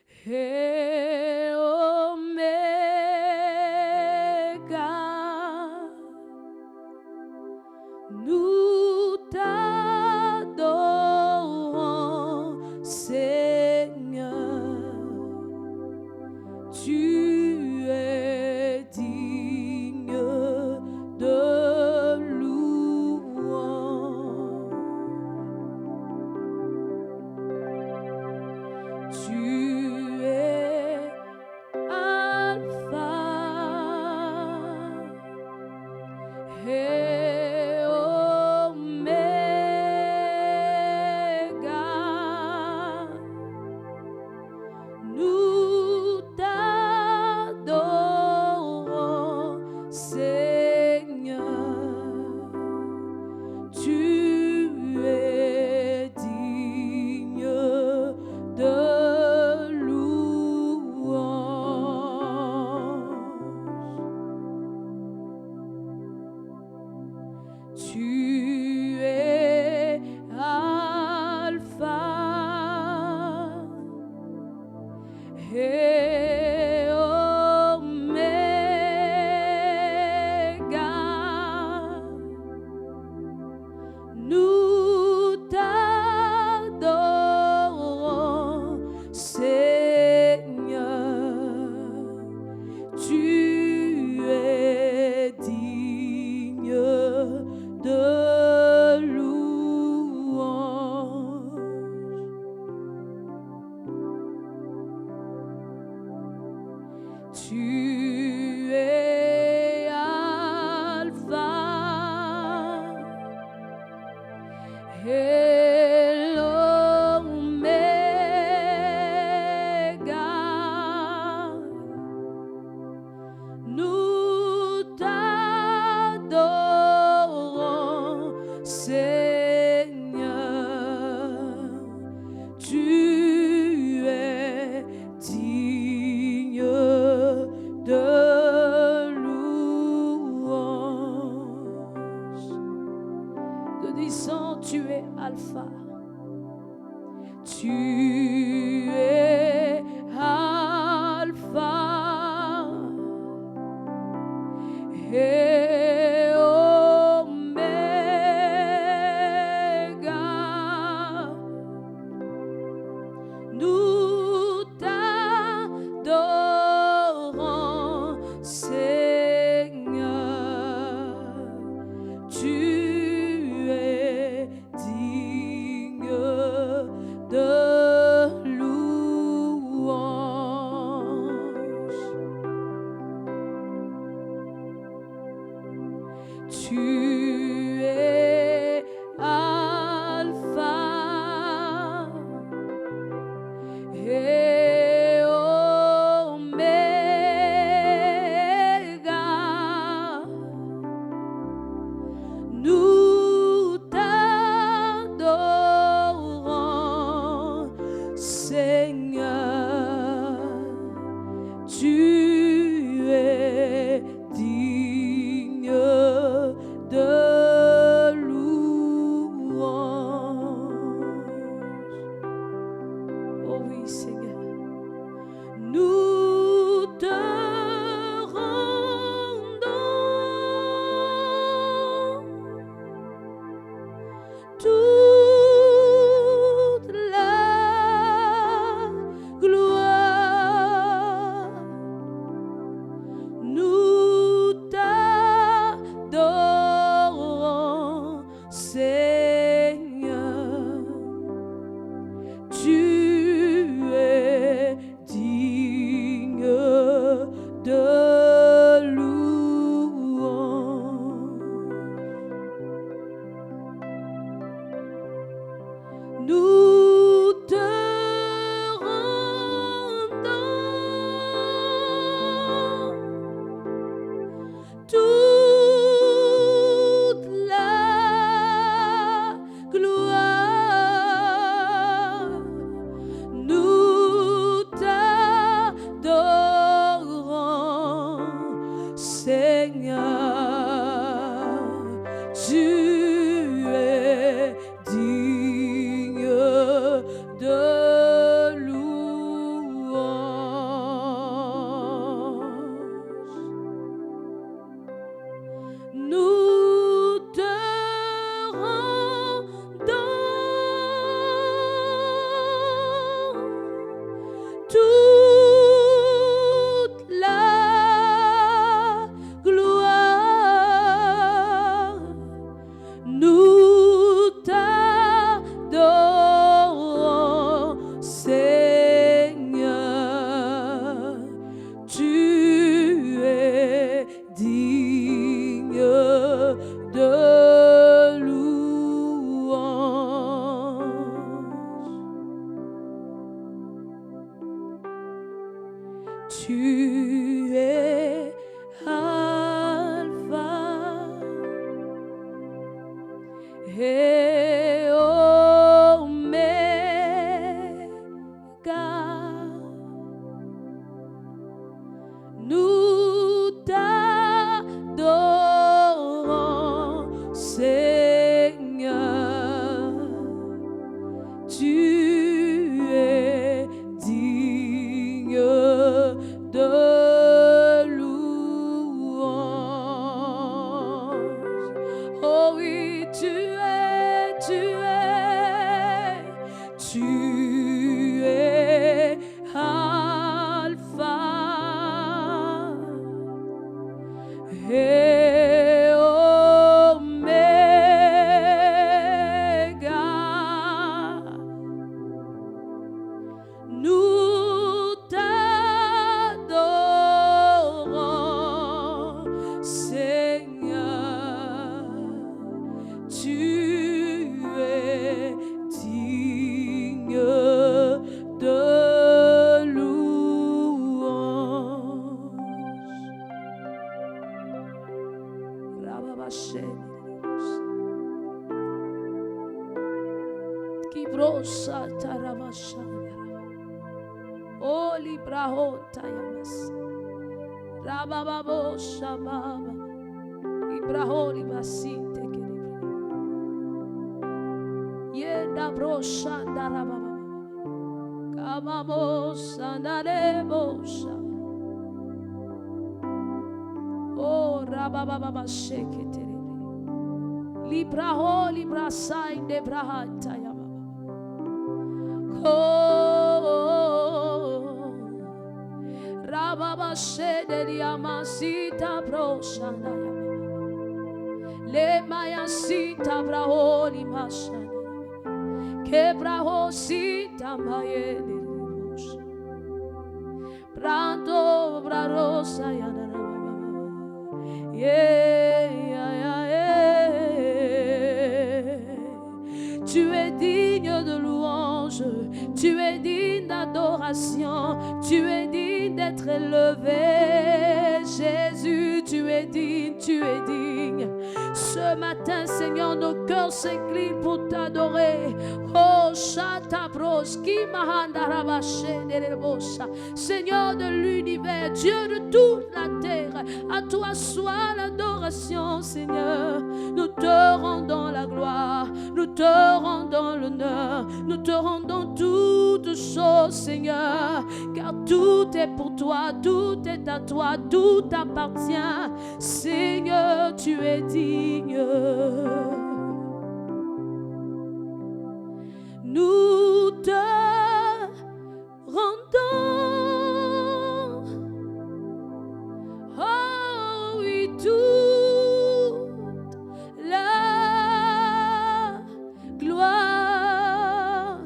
et Oméga, nous t'adorons, Seigneur, tu es digne de louange. Tu es Alpha et Oméga, nous t'adorons, Seigneur, tu es digne de louange. Tu es Alpha et Oméga, nous t'adorons, Seigneur, tu es digne de louange. Tu es Alpha et l'Oméga, nous t'adorons, Seigneur, tu es digne de louange. Nous disons, tu es Alpha, tu es Alpha et Oméga, nous t'adorons, Seigneur, tu es digne de louange. Tu es Alpha et Oméga, nous t'adorons, Seigneur, tu es digne de louange. Oh oui, Seigneur, nous te rendons toute la gloire. Nous t'adorons, Seigneur, tu es digne de louange. Nous te rendons toute la gloire. Nous t'adorons, Seigneur, tu es digne Tu es Alpha et Oméga. Nous t'adorons, Seigneur. Tu es digne de louange. Oh oui, tu es Alpha et Oméga. Nous t'adorons, Seigneur. Tu es digne de louange. Kibrosa taravasha. Oh libraho tayamas. Rabababo shababa. Ibraho libasinte keribre. Yenda brosha darababa. Kamamosa narebosa. Oh rabababa sheketere. Libraho librasa inde brahanta yama. Oh rababa shederi amasita broshana yama. Le mayasita braholi mashana. Kebraho sita mayele bosha. Brando brarosa yana. Tu es digne de louange, tu es digne d'adoration, tu es digne d'être élevé. Jésus, tu es digne, tu es digne. Ce matin, Seigneur, nos cœurs s'inclinent pour t'adorer. Oh, Shatabroski Mahandarabashe Nerebosa. Seigneur de l'univers, Dieu de toute la terre, à toi soit l'adoration, Seigneur. Nous te rendons la gloire, nous te rendons l'honneur, nous te rendons toutes choses, Seigneur, car tout est pour toi, tout est à toi, tout t'appartient. Seigneur, tu es digne. Nous te rendons, oh oui, toute la gloire.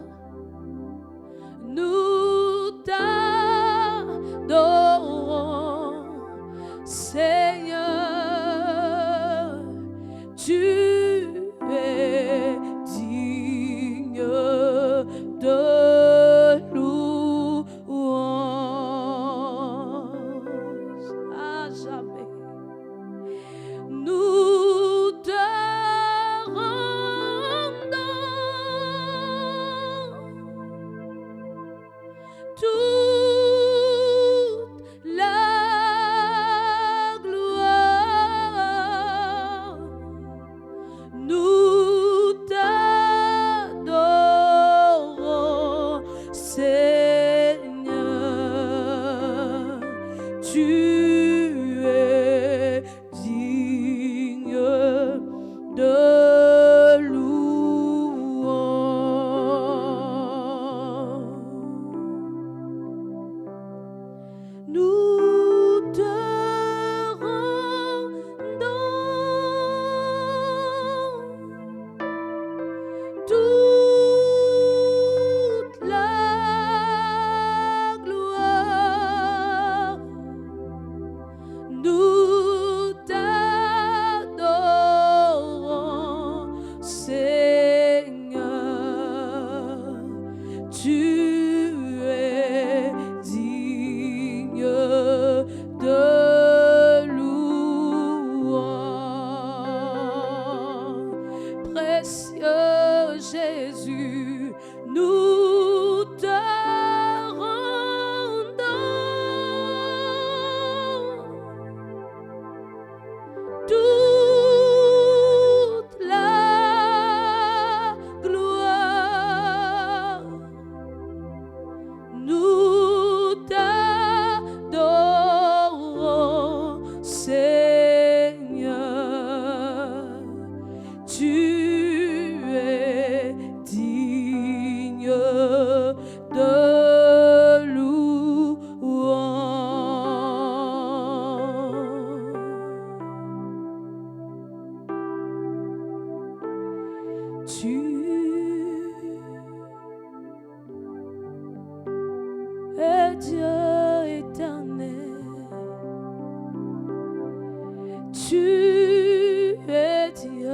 Nous t'adorons, Seigneur. Tu Jésus, nous te rendons toute la gloire. Nous t'adorons, Seigneur. Tu es digne de louange. Tu es Dieu éternel. Tu es Dieu.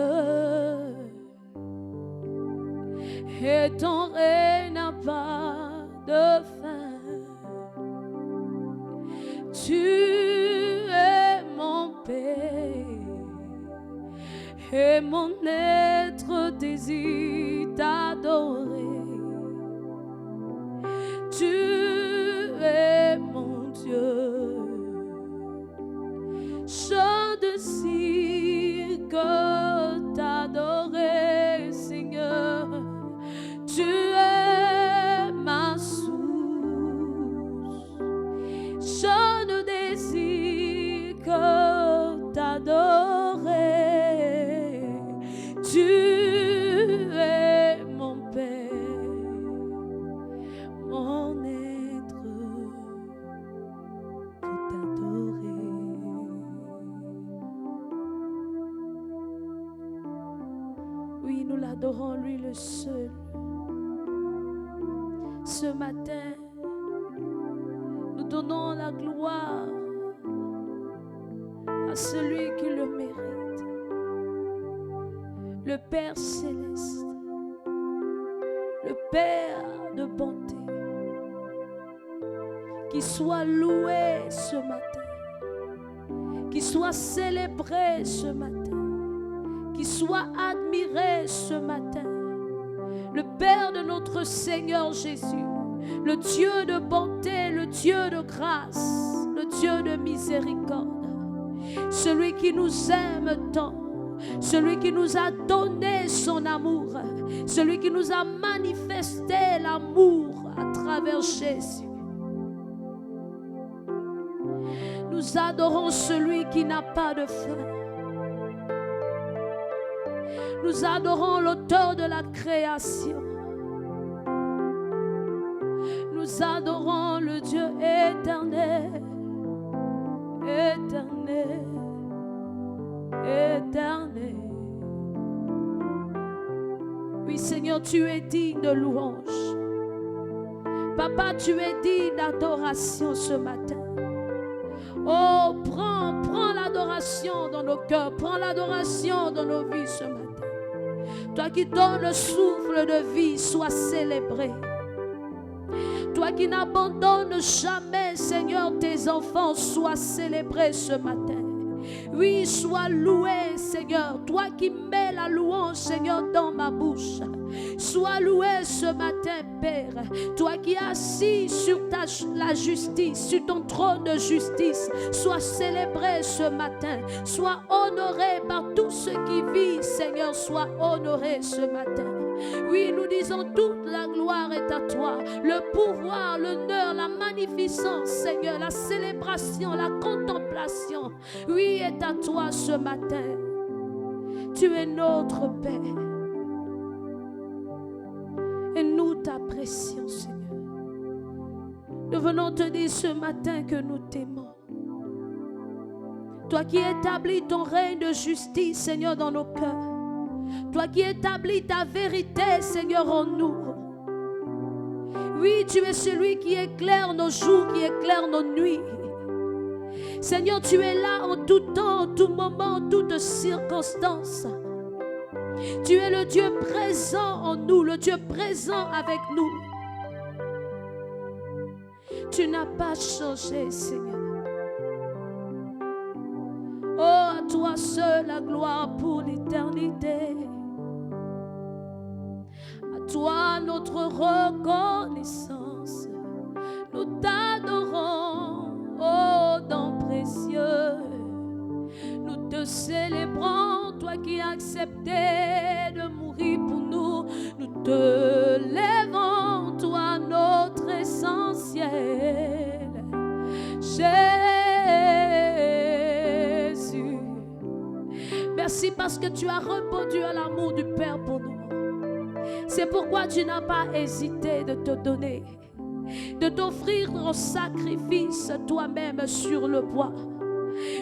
Et ton règne n'a pas de fin. Tu es mon Père, et mon être désire t'adorer. Tu es mon Dieu. Je désire que t'adorer, Seigneur. Tu es ma source. Je ne désire que t'adorer. Tu es mon Père, mon être pour t'adorer. Oui, nous l'adorons, lui le seul. Ce matin, nous donnons la gloire à celui qui le mérite, le Père céleste, le Père de bonté. Qu'il soit loué ce matin, qu'il soit célébré ce matin, qu'il soit admiré ce matin. Le Père de notre Seigneur Jésus, le Dieu de bonté, le Dieu de grâce, le Dieu de miséricorde, celui qui nous aime tant, celui qui nous a donné son amour, celui qui nous a manifesté l'amour à travers Jésus. Nous adorons celui qui n'a pas de fin. Nous adorons l'auteur de la création. Nous adorons le Dieu éternel, éternel, éternel. Oui, Seigneur, tu es digne de louange. Papa, tu es digne d'adoration ce matin. Oh, prends l'adoration dans nos cœurs, prends l'adoration dans nos vies ce matin. Toi qui donnes le souffle de vie, sois célébré. Toi qui n'abandonnes jamais, Seigneur, tes enfants, sois célébré ce matin. Oui, sois loué, Seigneur. Toi qui mets la louange, Seigneur, dans ma bouche. Sois loué ce matin, Père. Toi qui es assis sur la justice, sur ton trône de justice. Sois célébré ce matin. Sois honoré par tous ceux qui vivent, Seigneur. Sois honoré ce matin. Oui, nous disons toute la gloire est à toi. Le pouvoir, l'honneur, la magnificence, Seigneur. La célébration, la contemplation. Oui, est à toi ce matin. Tu es notre Père. Et nous t'apprécions, Seigneur. Nous venons te dire ce matin que nous t'aimons. Toi qui établis ton règne de justice, Seigneur, dans nos cœurs. Toi qui établis ta vérité, Seigneur, en nous. Oui, tu es celui qui éclaire nos jours, qui éclaire nos nuits. Seigneur, tu es là en tout temps, en tout moment, en toutes circonstances. Tu es le Dieu présent en nous, le Dieu présent avec nous. Tu n'as pas changé, Seigneur. Oh, à toi seul la gloire pour l'éternité. toi notre reconnaissance. Nous t'adorons, ô don précieux. Nous te célébrons, toi qui as accepté de mourir pour nous. Nous te lèvons, toi notre essentiel. Jésus, merci parce que tu as répondu à l'amour du Père pour nous. C'est pourquoi tu n'as pas hésité de te donner, de t'offrir en sacrifice toi-même sur le bois.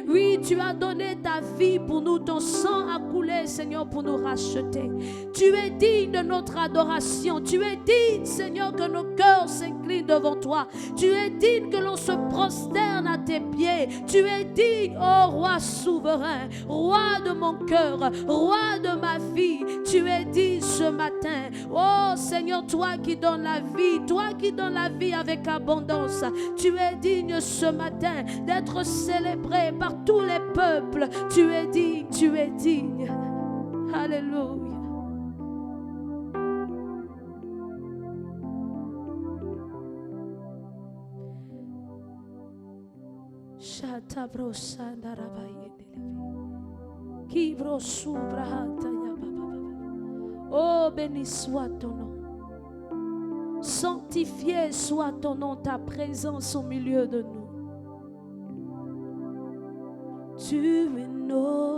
Oui, tu as donné ta vie pour nous, ton sang a coulé, Seigneur, pour nous racheter. Tu es digne de notre adoration. Tu es digne, Seigneur, que nos cœurs s'inclinent devant toi. Tu es digne que l'on se prosterne à tes pieds. Tu es digne, ô roi souverain, roi de mon cœur, roi de ma vie. Tu es digne ce matin. Oh Seigneur, toi qui donnes la vie, toi qui donnes la vie avec abondance. Tu es digne ce matin d'être célébré par tous les peuples. Tu es digne, tu es digne. Alléluia. Shatabro sandarabaye deleve. Kibro subrahata ya baba. Oh, béni soit ton nom. Sanctifié soit ton nom, ta présence au milieu de nous. Tu es notre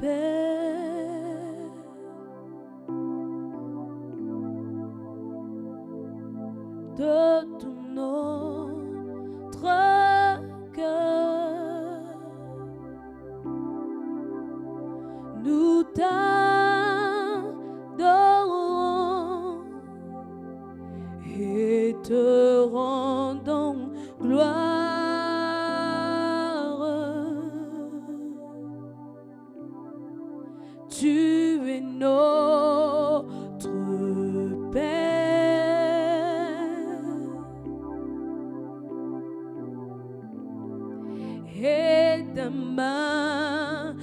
Père. De tout notre cœur, nous t'adorons et te rendons gloire. Tu es notre Père et de même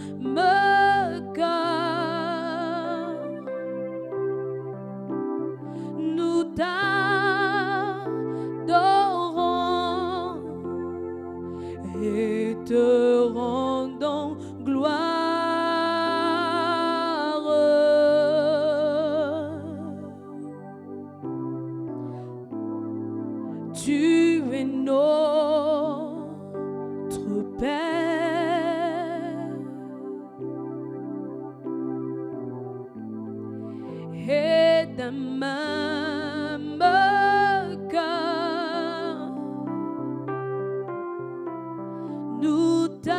cœur nous t'adorons et te rendons gloire. Tu es notre Père et d'un même cœur nous t'adorons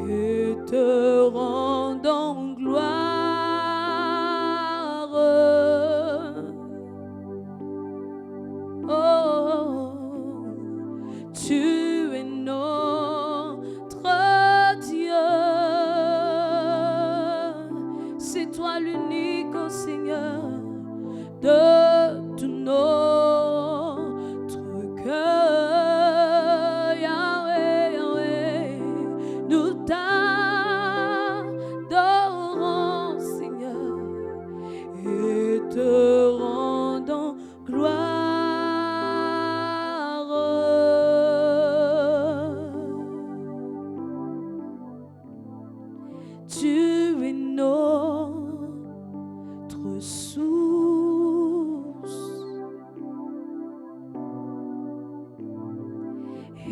et te rendons gloire. Tu es notre Dieu. C'est toi l'unique, oh Seigneur, de tout notre cœur. Yahweh, Yahweh, nous t'adorons, Seigneur, et te rendons gloire. Tu es notre source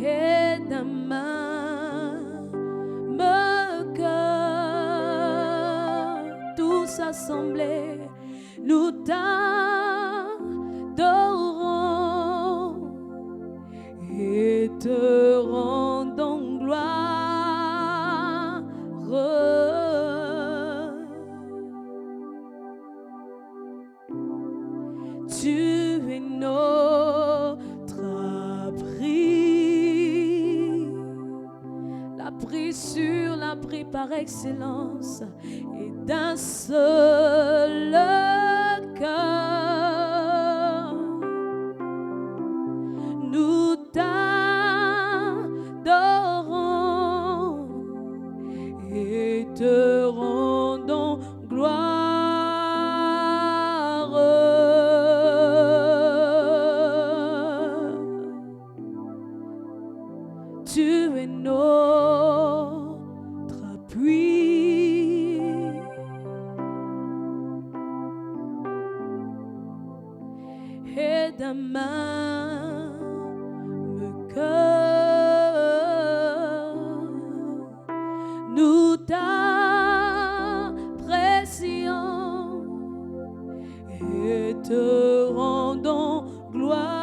et d'un même cœur, tous assemblés, nous t'adorons et te rendons gloire. Tu es notre abri, l'abri sûr, l'abri par excellence, et d'un seul cœur nous t'adorons et te rendons gloire. Tu es notre appui. Et d'un même cœur, nous t'apprécions et te rendons gloire.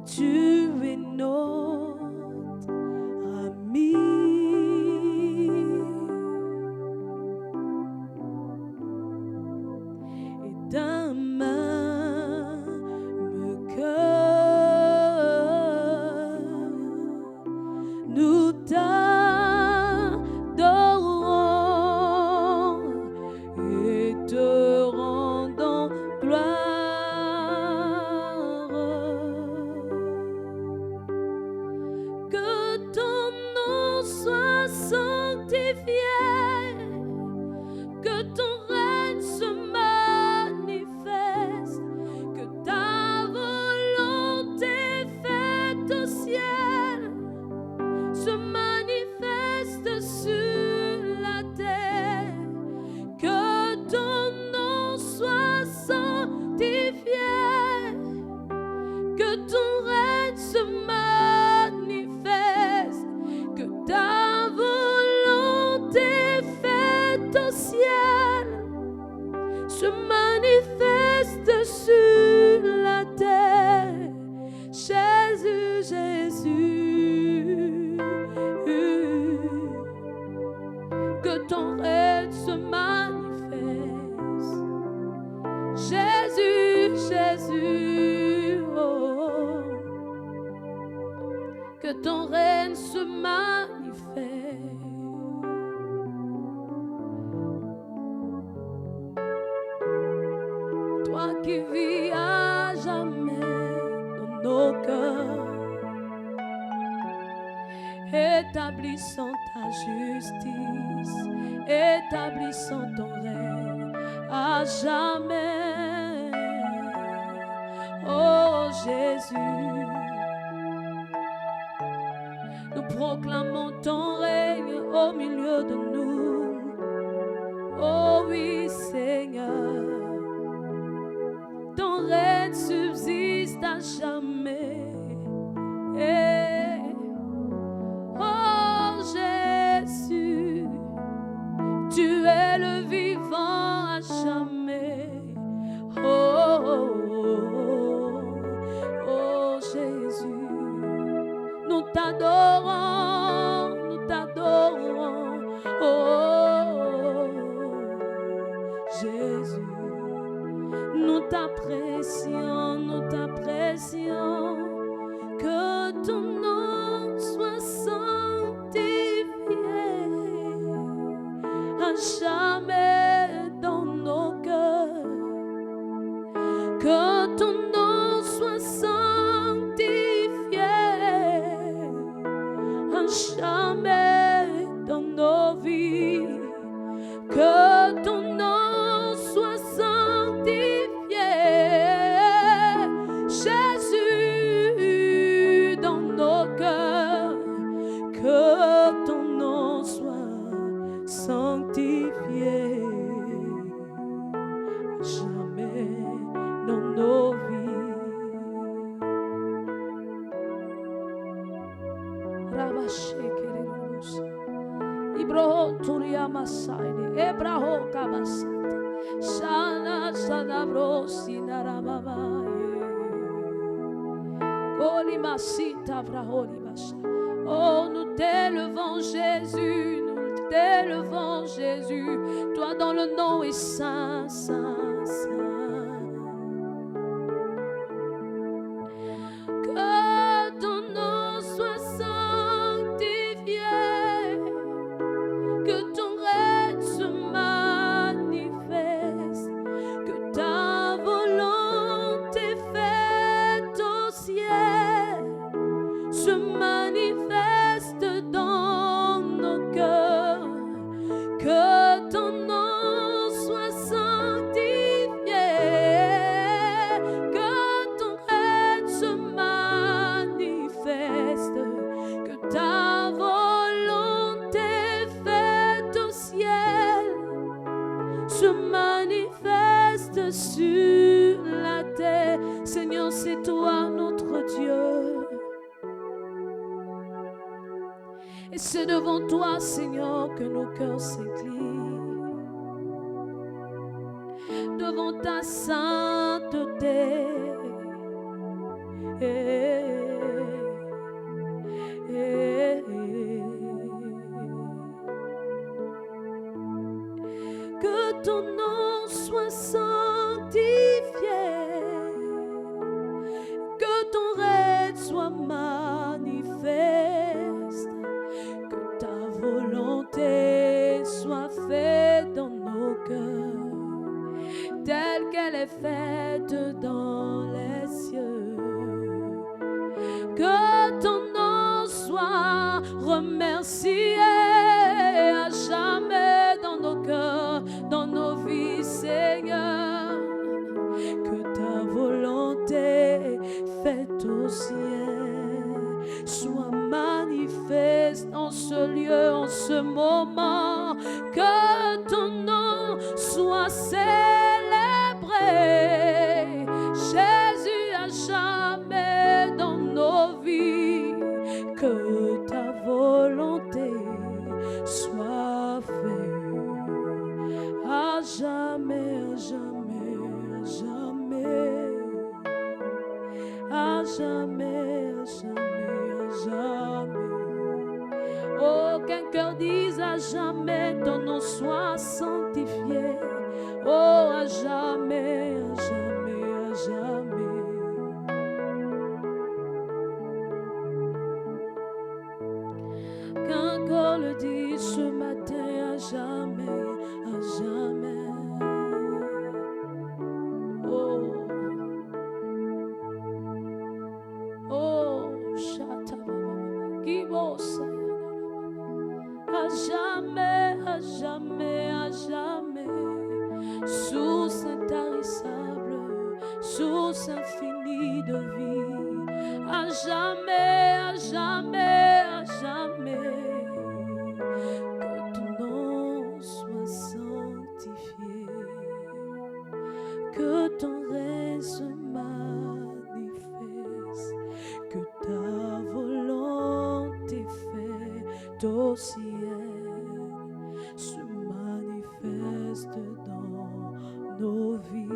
Tu es notre ami. Et d'un même cœur, nous t'adorons et te rendons gloire. Que ton nom soit sanctifié, que ton règne se manifeste, que ta volonté faite au ciel se manifeste sur la terre. Que ton nom soit sanctifié, que ton règne se manifeste, que ta volonté faite au ciel se manifeste sur la terre. Jésus, Jésus, que ton règne se manifeste. Jésus, Jésus, oh, que ton règne se manifeste. Toi qui vis à jamais dans nos cœurs, établissant ta justice, établissant ton règne à jamais. Oh Jésus, nous proclamons ton règne au milieu de nous. Oh oui Seigneur, ton règne subsiste à jamais. Oh Jésus, tu es le vivant à jamais. Oh, oh, oh, oh Jésus, nous t'adorons, nous t'adorons. Oh Jésus, nous t'apprécions, nous t'apprécions. Que ton nom soit sanctifié à jamais dans nos cœurs. Que ton nom soit sanctifié à jamais dans nos vies. Que ton nom soit sanctifié, Jésus, dans nos cœurs. Que ton nom soit sanctifié jamais dans nos vies. Rabashekerenusa Ibroho Turia Masaini Ebraho Kabasata Shana Sadabro Sinarababaye Kolimasita Braholi Basha. Oh, nous t'élevons Jésus, nous t'élevons Jésus, toi dont le nom est saint, saint, saint. Que ton nom soit sanctifié, que ton règne se manifeste, que ta volonté faite au ciel c'est toi notre Dieu. Et c'est devant toi, Seigneur, que nos cœurs s'inclinent. Devant ta sainteté. Que ton nom soit sanctifié, que ton règne soit manifeste, que ta volonté soit faite dans nos cœurs, telle qu'elle est faite dans les cieux. Que ton nom soit remercié à jamais dans nos cœurs, dans nos vies, Seigneur. Que ta volonté faite au ciel soit manifeste en ce lieu, en ce moment. Que ton nom soit célébré, Jésus, à jamais dans nos vies. Que ta volonté soit faite à jamais, à jamais, à jamais, à jamais, à jamais, à jamais. Oh, qu'un cœur dise à jamais, ton nom soit sanctifié. Oh, à jamais, à jamais, à jamais. Qu'un cœur le dise ce matin, à jamais, à jamais. Oh, oh, Shatababa, Kibosa. À jamais, à jamais, à jamais, source intarissable, source infinie de vie. À jamais, à jamais, à jamais, que ton nom soit sanctifié, que ton règne se manifeste, que ta volonté faite au ciel se manifeste dans nos vies.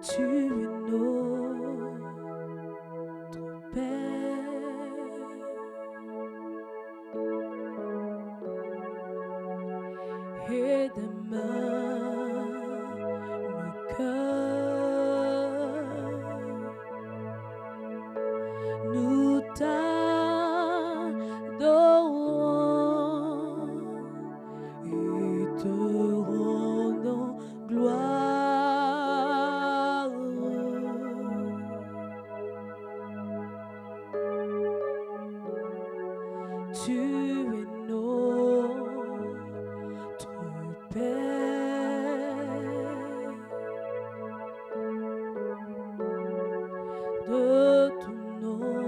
Tu es notre Père, et demain mon cœur nous t'adorons et te rendons gloire. Tu es notre Père, de tout notre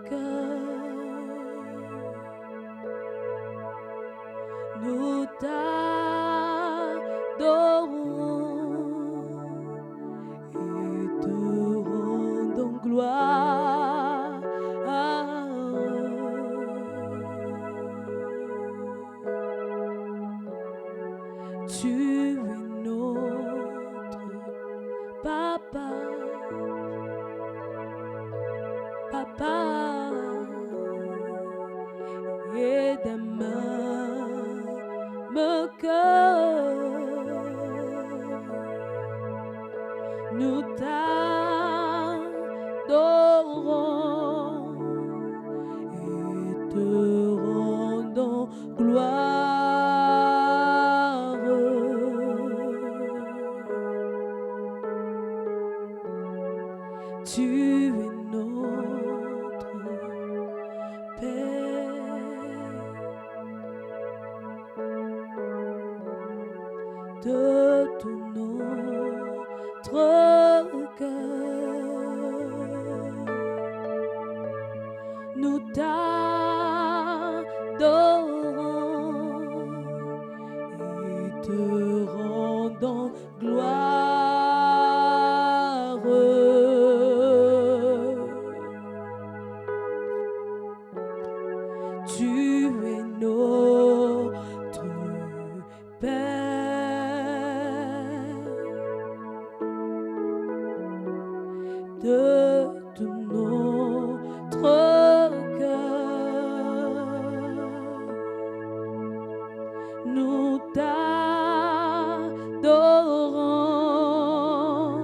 cœur, nous t'adorons et te rendons gloire. Tu es notre Papa, Papa, et demain mon cœur nous t'adorons et te rendons gloire. Tu es notre Père, de tout notre cœur, nous t'adorons et te rendons rendons gloire. Tu es notre Père, de tout notre cœur, nous t'adorons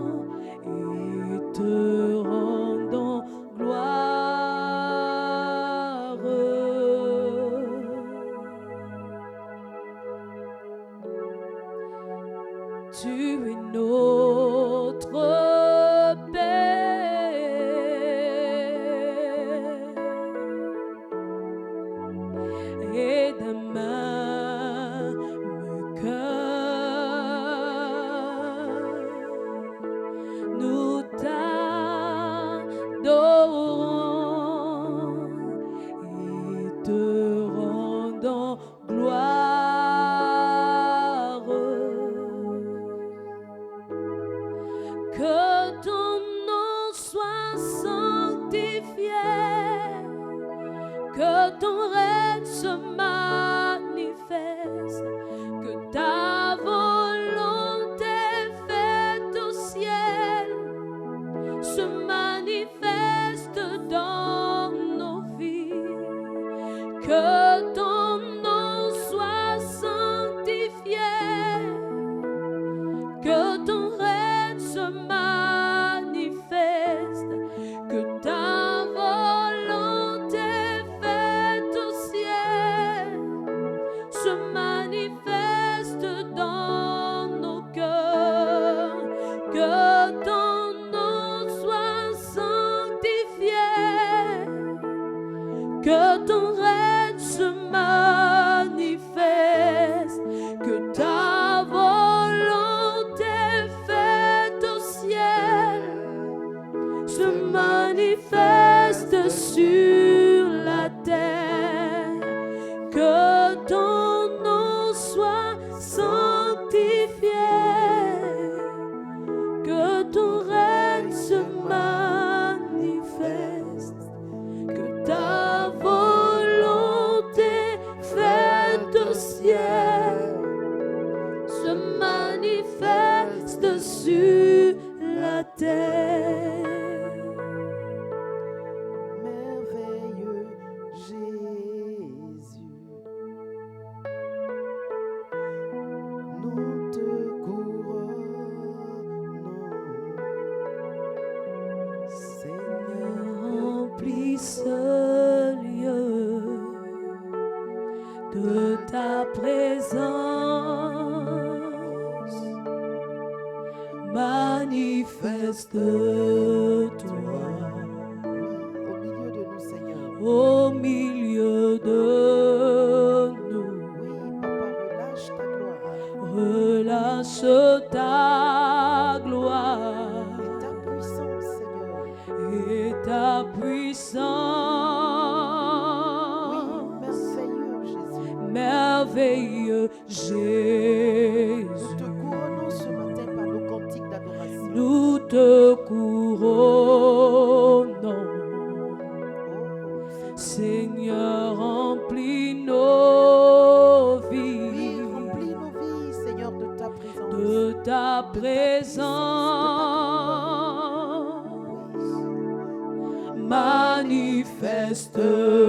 et te rendons gloire. Tu es notre Père et de même cœur, nous t'adorons et te rendons gloire. Que ton nom soit sanctifié, que ton règne se manifeste, que ta volonté faite au ciel se manifeste dans nos vies. Que ton nom soit sanctifié, que ton règne se manifeste, que ta volonté faite au ciel se manifeste dans nos cœurs. Que ton nom soit sanctifié, que ton règne se manifeste, que ta volonté faite au ciel se manifeste sur la terre. Que ton nom soit sanctifié, que ton règne se manifeste, que ta volonté faite au ciel se manifeste sur la terre. Merveilleux Jésus, nous te couronnons. Seigneur, remplis ce lieu de ta présence, manifeste-toi Au milieu de nous, Seigneur. au milieu de Oui, Papa, relâche ta gloire. relâche ta gloire Et ta puissance, et ta puissance. oui, merveilleux Jésus. Merveilleux Jésus, Nous te couronnons ce matin par nos cantiques d'adoration. nous te couronnons. Seigneur, remplis nos Oui, vies remplis nos vies, Seigneur, de ta présence. de ta présence.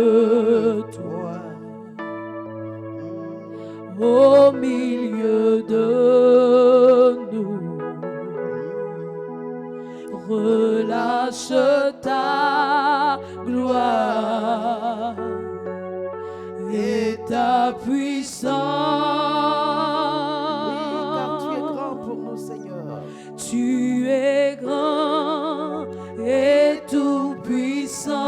Manifeste-toi au milieu de nous. Relâche ta gloire et ta puissance. Oui, car tu es grand pour nous, Seigneur. Tu es grand et tout puissant.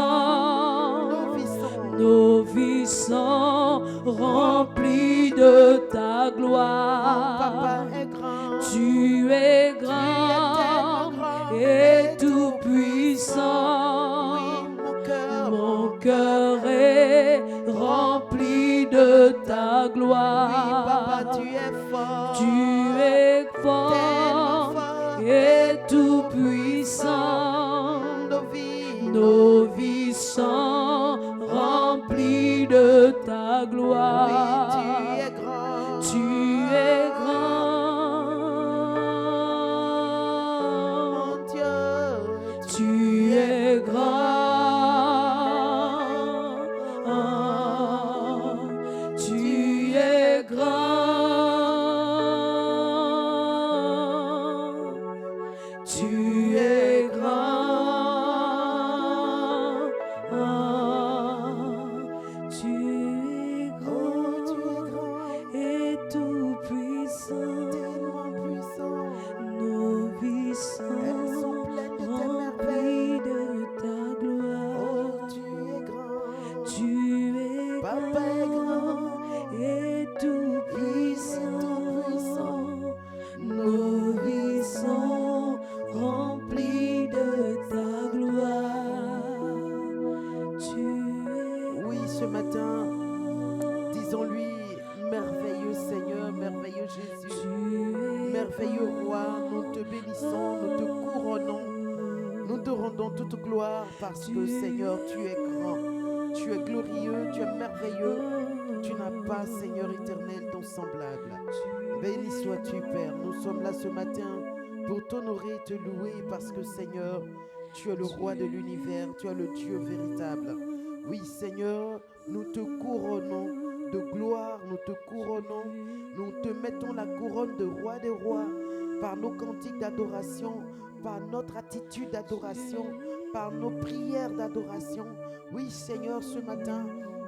Nos vies sont remplies de ta gloire. Papa est grand. Tu es grand et tout puissant. Oui, Mon cœur est rempli de ta Oui, gloire. Papa, tu es fort. Tu es Merveilleux roi, nous te bénissons, nous te couronnons. Nous te rendons toute gloire parce que Seigneur, tu es grand, tu es glorieux, tu es merveilleux. Tu n'as pas, Seigneur éternel, ton semblable. Béni sois-tu, Père. Nous sommes là ce matin pour t'honorer, te louer parce que, Seigneur, tu es le roi de l'univers, tu es le Dieu véritable. Oui, Seigneur, nous te couronnons de gloire, nous te couronnons, nous te mettons la couronne de roi des rois par nos cantiques d'adoration, par notre attitude d'adoration, par nos prières d'adoration. Oui, Seigneur, ce matin,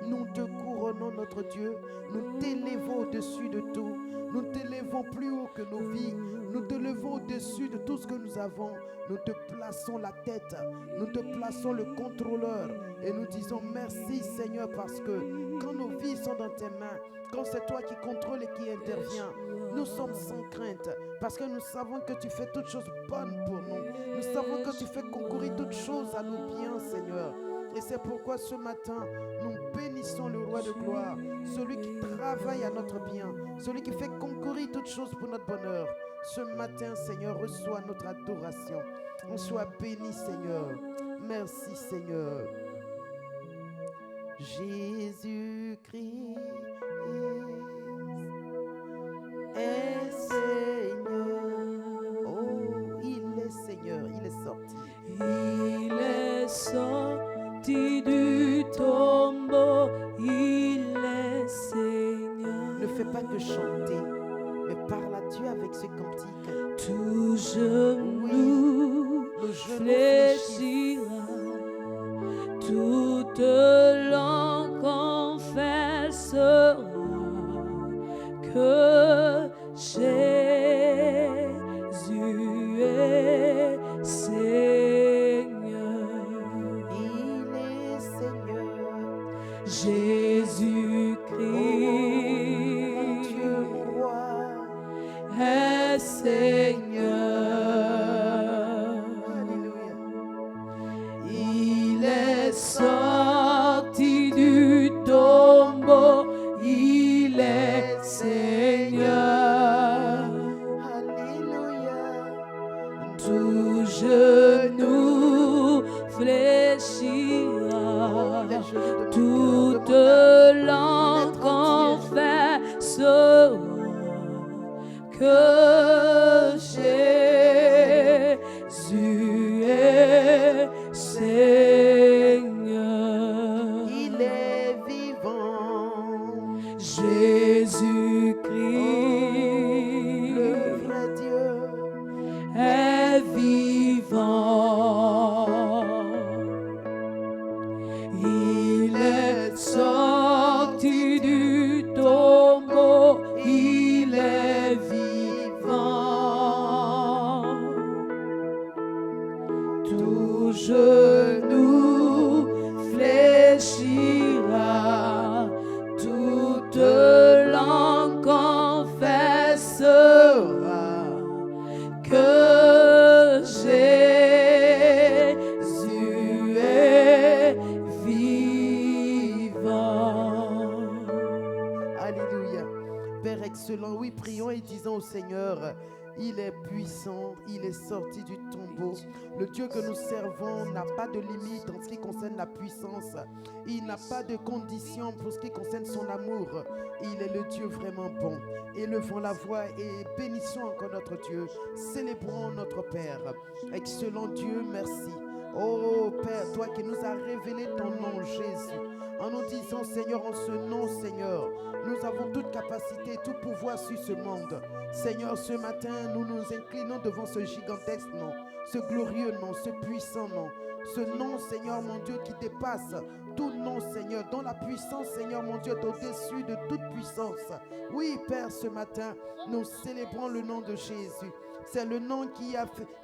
nous te couronnons, notre Dieu. Nous t'élevons au-dessus de tout. Nous t'élevons plus haut que nos vies. Nous te levons au-dessus de tout ce que nous avons. Nous te plaçons la tête. Nous te plaçons le contrôleur. Et nous disons merci, Seigneur, parce que quand nos vies sont dans tes mains, quand c'est toi qui contrôles et qui interviens, nous sommes sans crainte. Parce que nous savons que tu fais toutes choses bonnes pour nous. Nous savons que tu fais concourir toutes choses à nos biens, Seigneur. Et c'est pourquoi ce matin, nous bénissons le roi de gloire, celui qui travaille à notre bien, celui qui fait concourir toutes choses pour notre bonheur. Ce matin, Seigneur, reçois notre adoration. On soit béni, Seigneur. Merci, Seigneur. Jésus-Christ est Seigneur. Oh, il est Seigneur, il est sorti. Il est sorti du tombeau, il est Seigneur. Ne fais pas que chanter, mais parle à Dieu avec ce cantique. Tout genou fléchira, toute langue confessera que Jésus est Seigneur. Il est Seigneur. Jésus-Christ, Mon Dieu, mon roi, est Seigneur. alléluia. Il est sorti du tombeau, il est Seigneur. Alléluia. Tout genou fléchira, Les genoux de mon toute cœur, de mon âme, langue d'être entier. confessera que Jésus est Seigneur. Il est vivant. Jésus-Christ Le vrai Dieu. est vivant. Il est sorti du tombeau, il est vivant. Tout genou fléchira, toute langue confessera que Jésus est vivant. Alléluia. Père excellent, oui, prions et disons au Seigneur, il est puissant, il est sorti du tombeau. Le Dieu que nous servons n'a pas de limite en ce qui concerne la puissance. Il n'a pas de condition pour ce qui concerne son amour. Il est le Dieu vraiment bon. Élevons la voix et bénissons encore notre Dieu. Célébrons notre Père. Excellent Dieu, merci. Oh Père, toi qui nous as révélé ton nom, Jésus. En nous disant, Seigneur, en ce nom, Seigneur, nous avons toute capacité, tout pouvoir sur ce monde. Seigneur, ce matin, nous nous inclinons devant ce gigantesque nom, ce glorieux nom, ce puissant nom. Ce nom, Seigneur, mon Dieu, qui dépasse tout nom, Seigneur, dont la puissance, Seigneur, mon Dieu, est au-dessus de toute puissance. Oui, Père, ce matin, nous célébrons le nom de Jésus. C'est le nom qui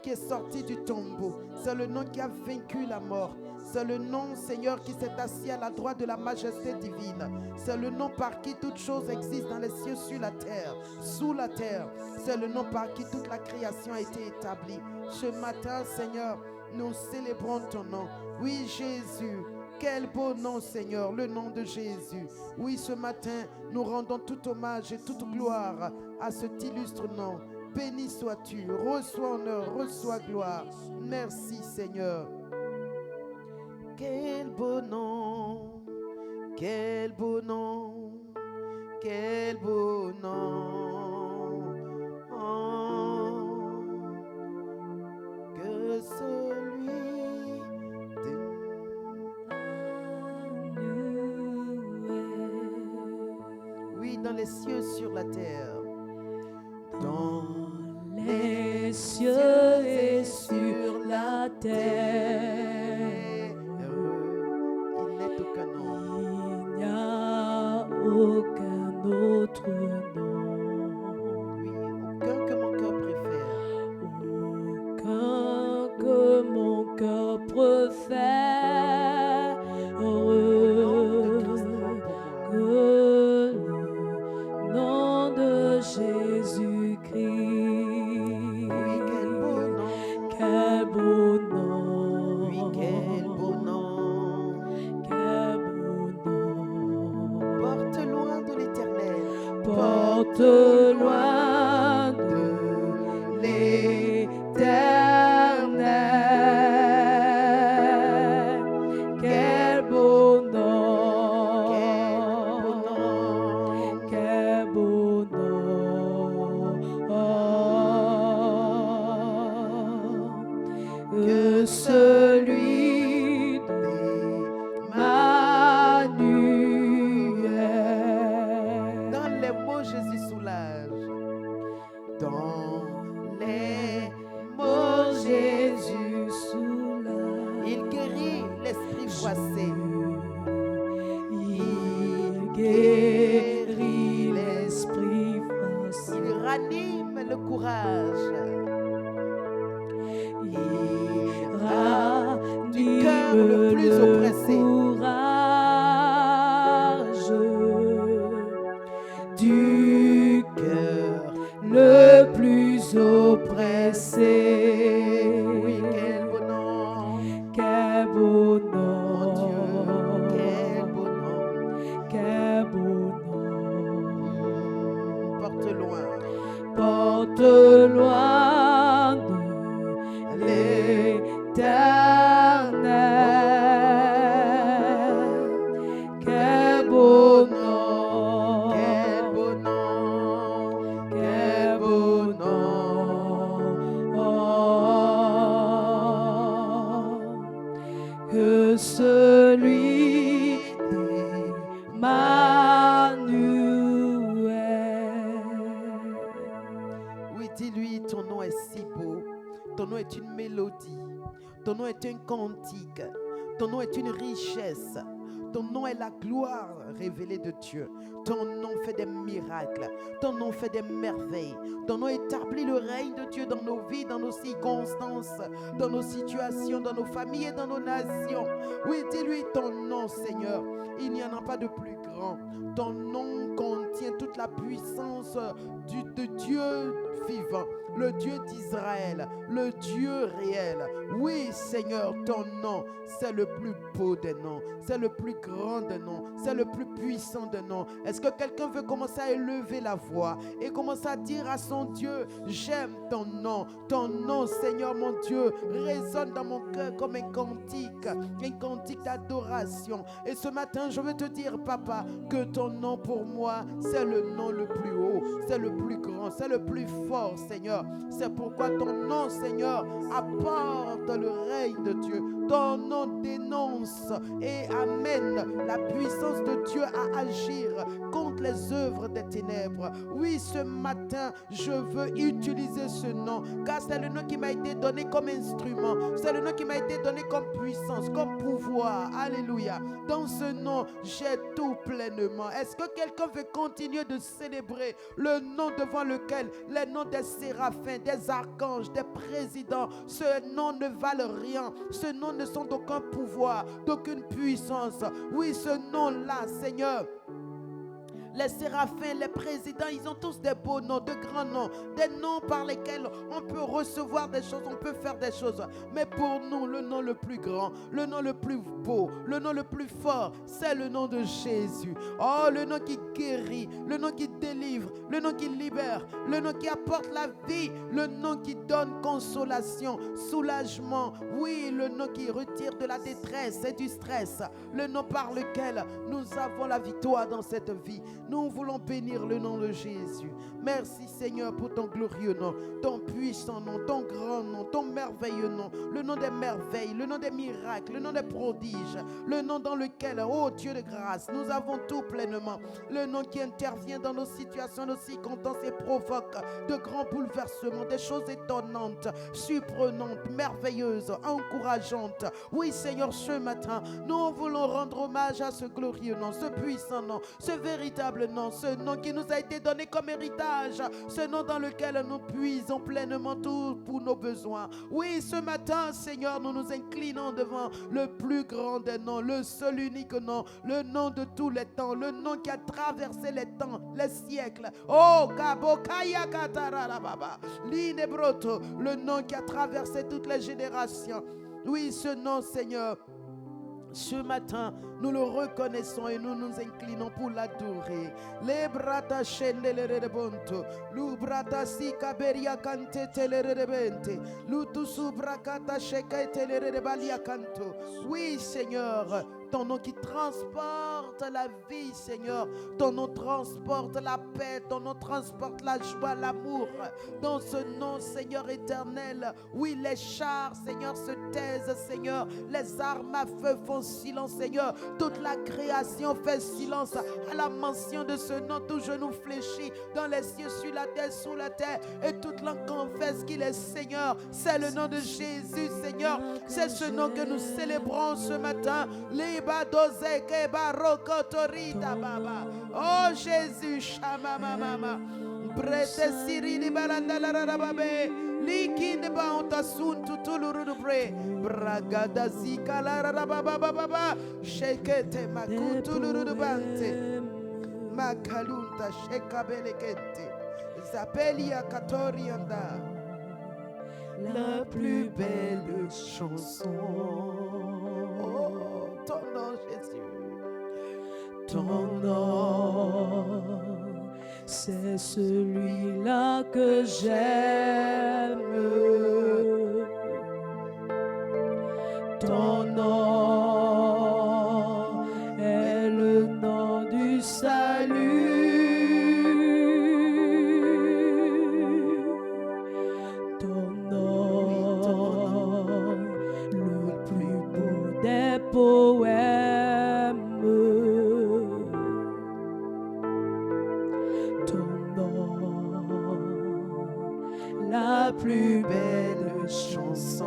est sorti du tombeau. C'est le nom qui a vaincu la mort. C'est le nom, Seigneur, qui s'est assis à la droite de la majesté divine. C'est le nom par qui toute chose existe dans les cieux, sur la terre, sous la terre. C'est le nom par qui toute la création a été établie. Ce matin, Seigneur, nous célébrons ton nom. Oui, Jésus. Quel beau nom, Seigneur, le nom de Jésus. Oui, ce matin, nous rendons tout hommage et toute gloire à cet illustre nom. Béni sois-tu, reçois honneur, reçois gloire. Merci Seigneur. Quel beau nom, quel beau nom, quel beau nom. Oh, que celui de oui, dans les cieux, sur la terre. Dans les cieux et sur la terre, il n'est aucun nom. il n'y a aucun autre nom. Oui, aucun que mon cœur préfère. Aucun que mon cœur préfère. Que le nom de Jésus-Christ. Oui, quel beau nom. Quel beau nom. Oui, quel beau nom. Quel beau nom. Porte loin de l'éternel. Porte loin de l'éternel. Quel beau nom. Quel beau nom. Que celui d'Emmanuel. Dans les mots, Jésus soulage. Dans les mots, Jésus soulage. il guérit l'esprit froissé. Il guérit l'esprit froissé. Il ranime le courage. Du cœur le plus oppressé. Courage du cœur le plus oppressé. Oui, quel beau nom. Quel beau Mon nom. Dieu, quel beau nom. Quel beau nom. Porte loin. Porte loin de l'éternel. Quel beau nom. Quel beau nom. Quel beau nom. Oh, que celui d'Emmanuel. Oui, dis-lui, ton nom est si beau. Ton nom est une mélodie. Ton nom est un cantique. Ton nom est une richesse. Ton nom est la gloire révélée de Dieu. Ton nom fait des miracles. Ton nom fait des merveilles. Ton nom établit le règne de Dieu dans nos vies, dans nos circonstances, dans nos situations, dans nos familles et dans nos nations. Oui, dis-lui ton nom, Seigneur. Il n'y en a pas de plus grand. Ton nom contient toute la puissance de Dieu vivant, le Dieu d'Israël, le Dieu réel. Oui, Seigneur, ton nom, c'est le plus beau des noms, c'est le plus grand des noms, c'est le plus puissant des noms. Est-ce que quelqu'un veut commencer à élever la voix et commencer à dire à son Dieu, j'aime ton nom, Seigneur mon Dieu, résonne dans mon cœur comme un cantique d'adoration. Et ce matin, je veux te dire, Papa, que ton nom pour moi, c'est le nom le plus haut, c'est le plus grand, c'est le plus fort, Seigneur. C'est pourquoi ton nom, Seigneur, apporte le règne de Dieu. Ton nom dénonce et amène la puissance de Dieu à agir contre les œuvres des ténèbres. Oui, ce matin, je veux utiliser ce nom, car c'est le nom qui m'a été donné comme instrument. C'est le nom qui m'a été donné comme puissance, comme pouvoir. Alléluia. Dans ce nom, j'ai tout pleinement. Est-ce que quelqu'un veut continuer de célébrer le nom devant lequel les noms des séraphins, des archanges, des présidents, ce nom ne valent rien. Ce nom ne sont d'aucun pouvoir, d'aucune puissance. Oui, ce nom-là, Seigneur, les séraphins, les présidents, ils ont tous des beaux noms, de grands noms, des noms par lesquels on peut recevoir des choses, on peut faire des choses. Mais pour nous, le nom le plus grand, le nom le plus beau, le nom le plus fort, c'est le nom de Jésus. Oh, le nom qui guérit, le nom qui délivre, le nom qui libère, le nom qui apporte la vie, le nom qui donne consolation, soulagement. Oui, le nom qui retire de la détresse et du stress, le nom par lequel nous avons la victoire dans cette vie. Nous voulons bénir le nom de Jésus. Merci Seigneur pour ton glorieux nom, ton puissant nom, ton grand nom, ton merveilleux nom, le nom des merveilles, le nom des miracles, le nom des prodiges, le nom dans lequel, oh Dieu de grâce, nous avons tout pleinement, le nom qui intervient dans nos situations, nos circonstances et provoque de grands bouleversements, des choses étonnantes, surprenantes, merveilleuses, encourageantes. Oui Seigneur, ce matin, nous voulons rendre hommage à ce glorieux nom, ce puissant nom, ce véritable nom, ce nom qui nous a été donné comme héritage, ce nom dans lequel nous puisons pleinement tout pour nos besoins. Oui, ce matin, Seigneur, nous nous inclinons devant le plus grand des noms, le seul unique nom, le nom de tous les temps, le nom qui a traversé les temps, les siècles. Oh, Kabokaya Katarababa, Linebroto, le nom qui a traversé toutes les générations. Oui, ce nom, Seigneur, ce matin, nous le reconnaissons et nous nous inclinons pour l'adorer. Les brata scendere bonto, lu brata si caberia cante telerebente, lu tu subrakata sheka telerebalia canto. Oui, Seigneur, ton nom qui transporte la vie, Seigneur. Ton nom transporte la paix, ton nom transporte la joie, l'amour. Dans ce nom, Seigneur éternel, oui, les chars, Seigneur, se taisent, Seigneur. Les armes à feu font silence, Seigneur. Toute la création fait silence à la mention de ce nom. Tout genou fléchit dans les cieux, sur la terre, sous la terre. Et toute langue confesse qu'il est Seigneur. C'est le nom de Jésus, Seigneur. C'est ce nom que nous célébrons ce matin. Oh Jésus, Shama Mama, Brete Siri Balanda la Babe, Likin Baunta Sun Tutulurubre, Bragada Zika la Baba, Shekete Makutulurubante, Makalunta Shekabelekete, Zapelia Katorianda, la plus belle chanson. Ton nom, Jésus. Ton nom, c'est celui-là que j'aime. Ton nom est le nom du salut. Ton nom, le plus beau des poèmes. Ton nom, la plus belle chanson.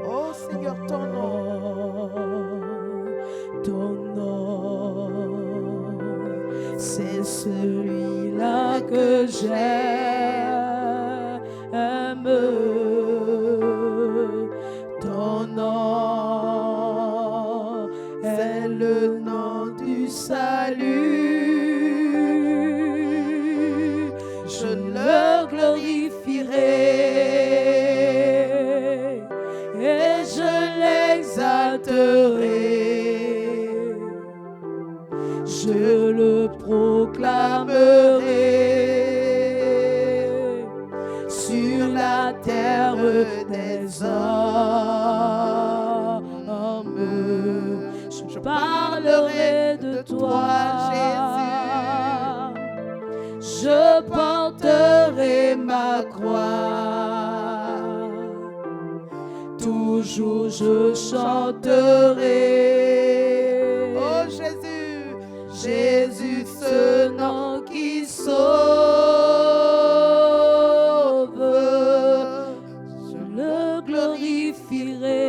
Oh Seigneur, ton nom. Ton nom, c'est celui-là que j'aime. Ton nom est le nom du salut. Je le glorifierai et je l'exalterai. Je le proclamerai sur la terre des hommes. Je parlerai de toi, Jésus. Je porterai ma croix. Toujours je chanterai. Oh Jésus, Jésus, ce nom qui sauve. Je le glorifierai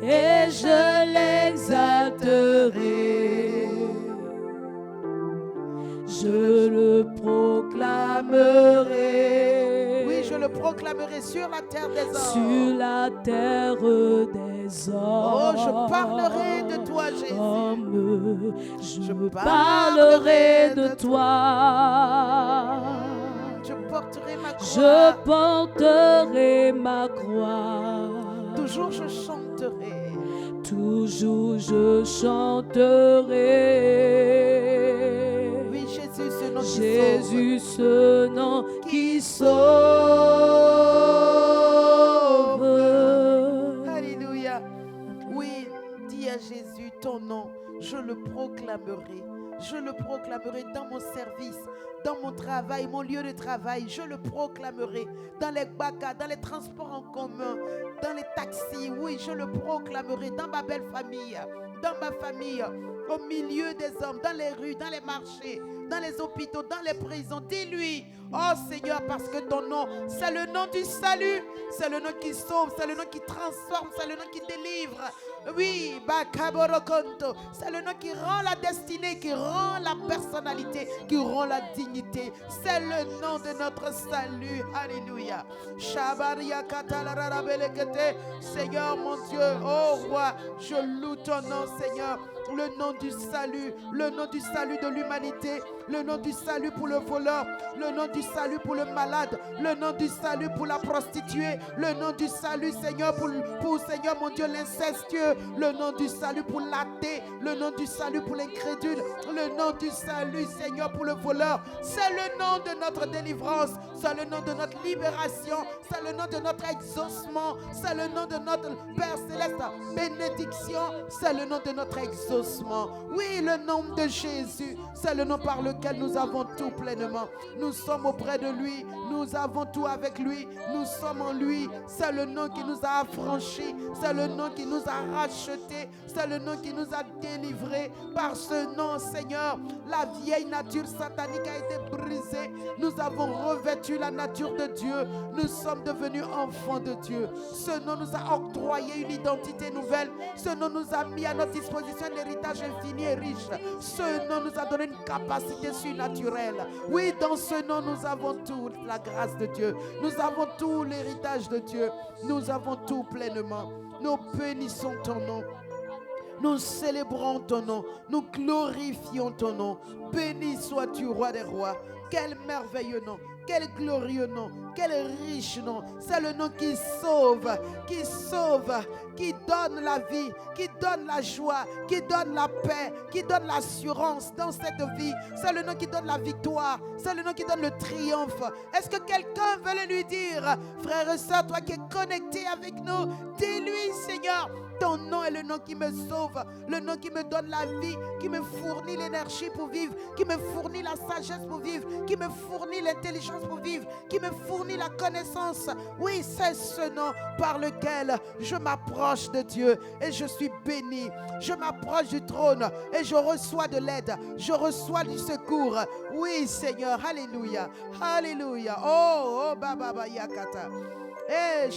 et je l'exalterai. Je le proclamerai. oui, je le proclamerai sur la terre des hommes. Sur la terre des hommes. Oh, je parlerai de toi, Jésus. Je parlerai de toi. Je porterai ma croix. Je porterai ma croix. Toujours je chanterai. Toujours je chanterai. Oui, Jésus, ce nom qui Jésus, ce nom qui sauve. Alléluia. Oui, dis à Jésus ton nom. Je le proclamerai. Je le proclamerai dans mon service, dans mon travail, mon lieu de travail. Je le proclamerai dans les bacs, dans les transports en commun, dans les taxis. Oui, je le proclamerai dans ma belle famille, dans ma famille, au milieu des hommes, dans les rues, dans les marchés, dans les hôpitaux, dans les prisons. Dis-lui, oh Seigneur, parce que ton nom, c'est le nom du salut, c'est le nom qui sauve, c'est le nom qui transforme, c'est le nom qui délivre. Oui, Bakaborokonto, c'est le nom qui rend la destinée, qui rend la personnalité, qui rend la dignité. C'est le nom de notre salut. Alléluia. Shabaria Katalarabelekete. Seigneur mon Dieu, oh roi, je loue ton nom, Seigneur. Le nom du salut de l'humanité, le nom du salut pour le voleur, le nom du salut pour le malade, le nom du salut pour la prostituée, le nom du salut, Seigneur, pour Seigneur mon Dieu, l'incestueux, le nom du salut pour l'athée, le nom du salut pour l'incrédule, le nom du salut, Seigneur, pour le voleur. C'est le nom de notre délivrance, c'est le nom de notre libération, c'est le nom de notre exaucement, c'est le nom de notre Père Céleste, bénédiction, c'est le nom de notre exaucement. Oui, le nom de Jésus, c'est le nom par lequel nous avons tout pleinement. Nous sommes auprès de lui, nous avons tout avec lui, nous sommes en lui. C'est le nom qui nous a affranchis, c'est le nom qui nous a rachetés, c'est le nom qui nous a délivrés. Par ce nom, Seigneur, la vieille nature satanique a été brisée. Nous avons revêtu la nature de Dieu. Nous sommes devenus enfants de Dieu. Ce nom nous a octroyé une identité nouvelle. Ce nom nous a mis à notre disposition un héritage infini et riche. Ce nom nous a donné une capacité surnaturelle. Oui, dans ce nom, nous avons toute la grâce de Dieu. Nous avons tout l'héritage de Dieu. Nous avons tout pleinement. Nous bénissons ton nom. Nous célébrons ton nom. Nous glorifions ton nom. Béni sois-tu, roi des rois. Quel merveilleux nom. Quel glorieux nom, quel riche nom. C'est le nom qui sauve, qui donne la vie, qui donne la joie, qui donne la paix, qui donne l'assurance dans cette vie. C'est le nom qui donne la victoire, c'est le nom qui donne le triomphe. Est-ce que quelqu'un veut le lui dire? Frère et soeur, toi qui es connecté avec nous, dis-lui, Seigneur, ton nom est le nom qui me sauve, le nom qui me donne la vie, qui me fournit l'énergie pour vivre, qui me fournit la sagesse pour vivre, qui me fournit l'intelligence pour vivre, qui me fournit la connaissance. Oui, c'est ce nom par lequel je m'approche de Dieu et je suis béni. Je m'approche du trône et je reçois de l'aide, je reçois du secours. Oui, Seigneur, alléluia, alléluia. Oh, Baba Yakata. Il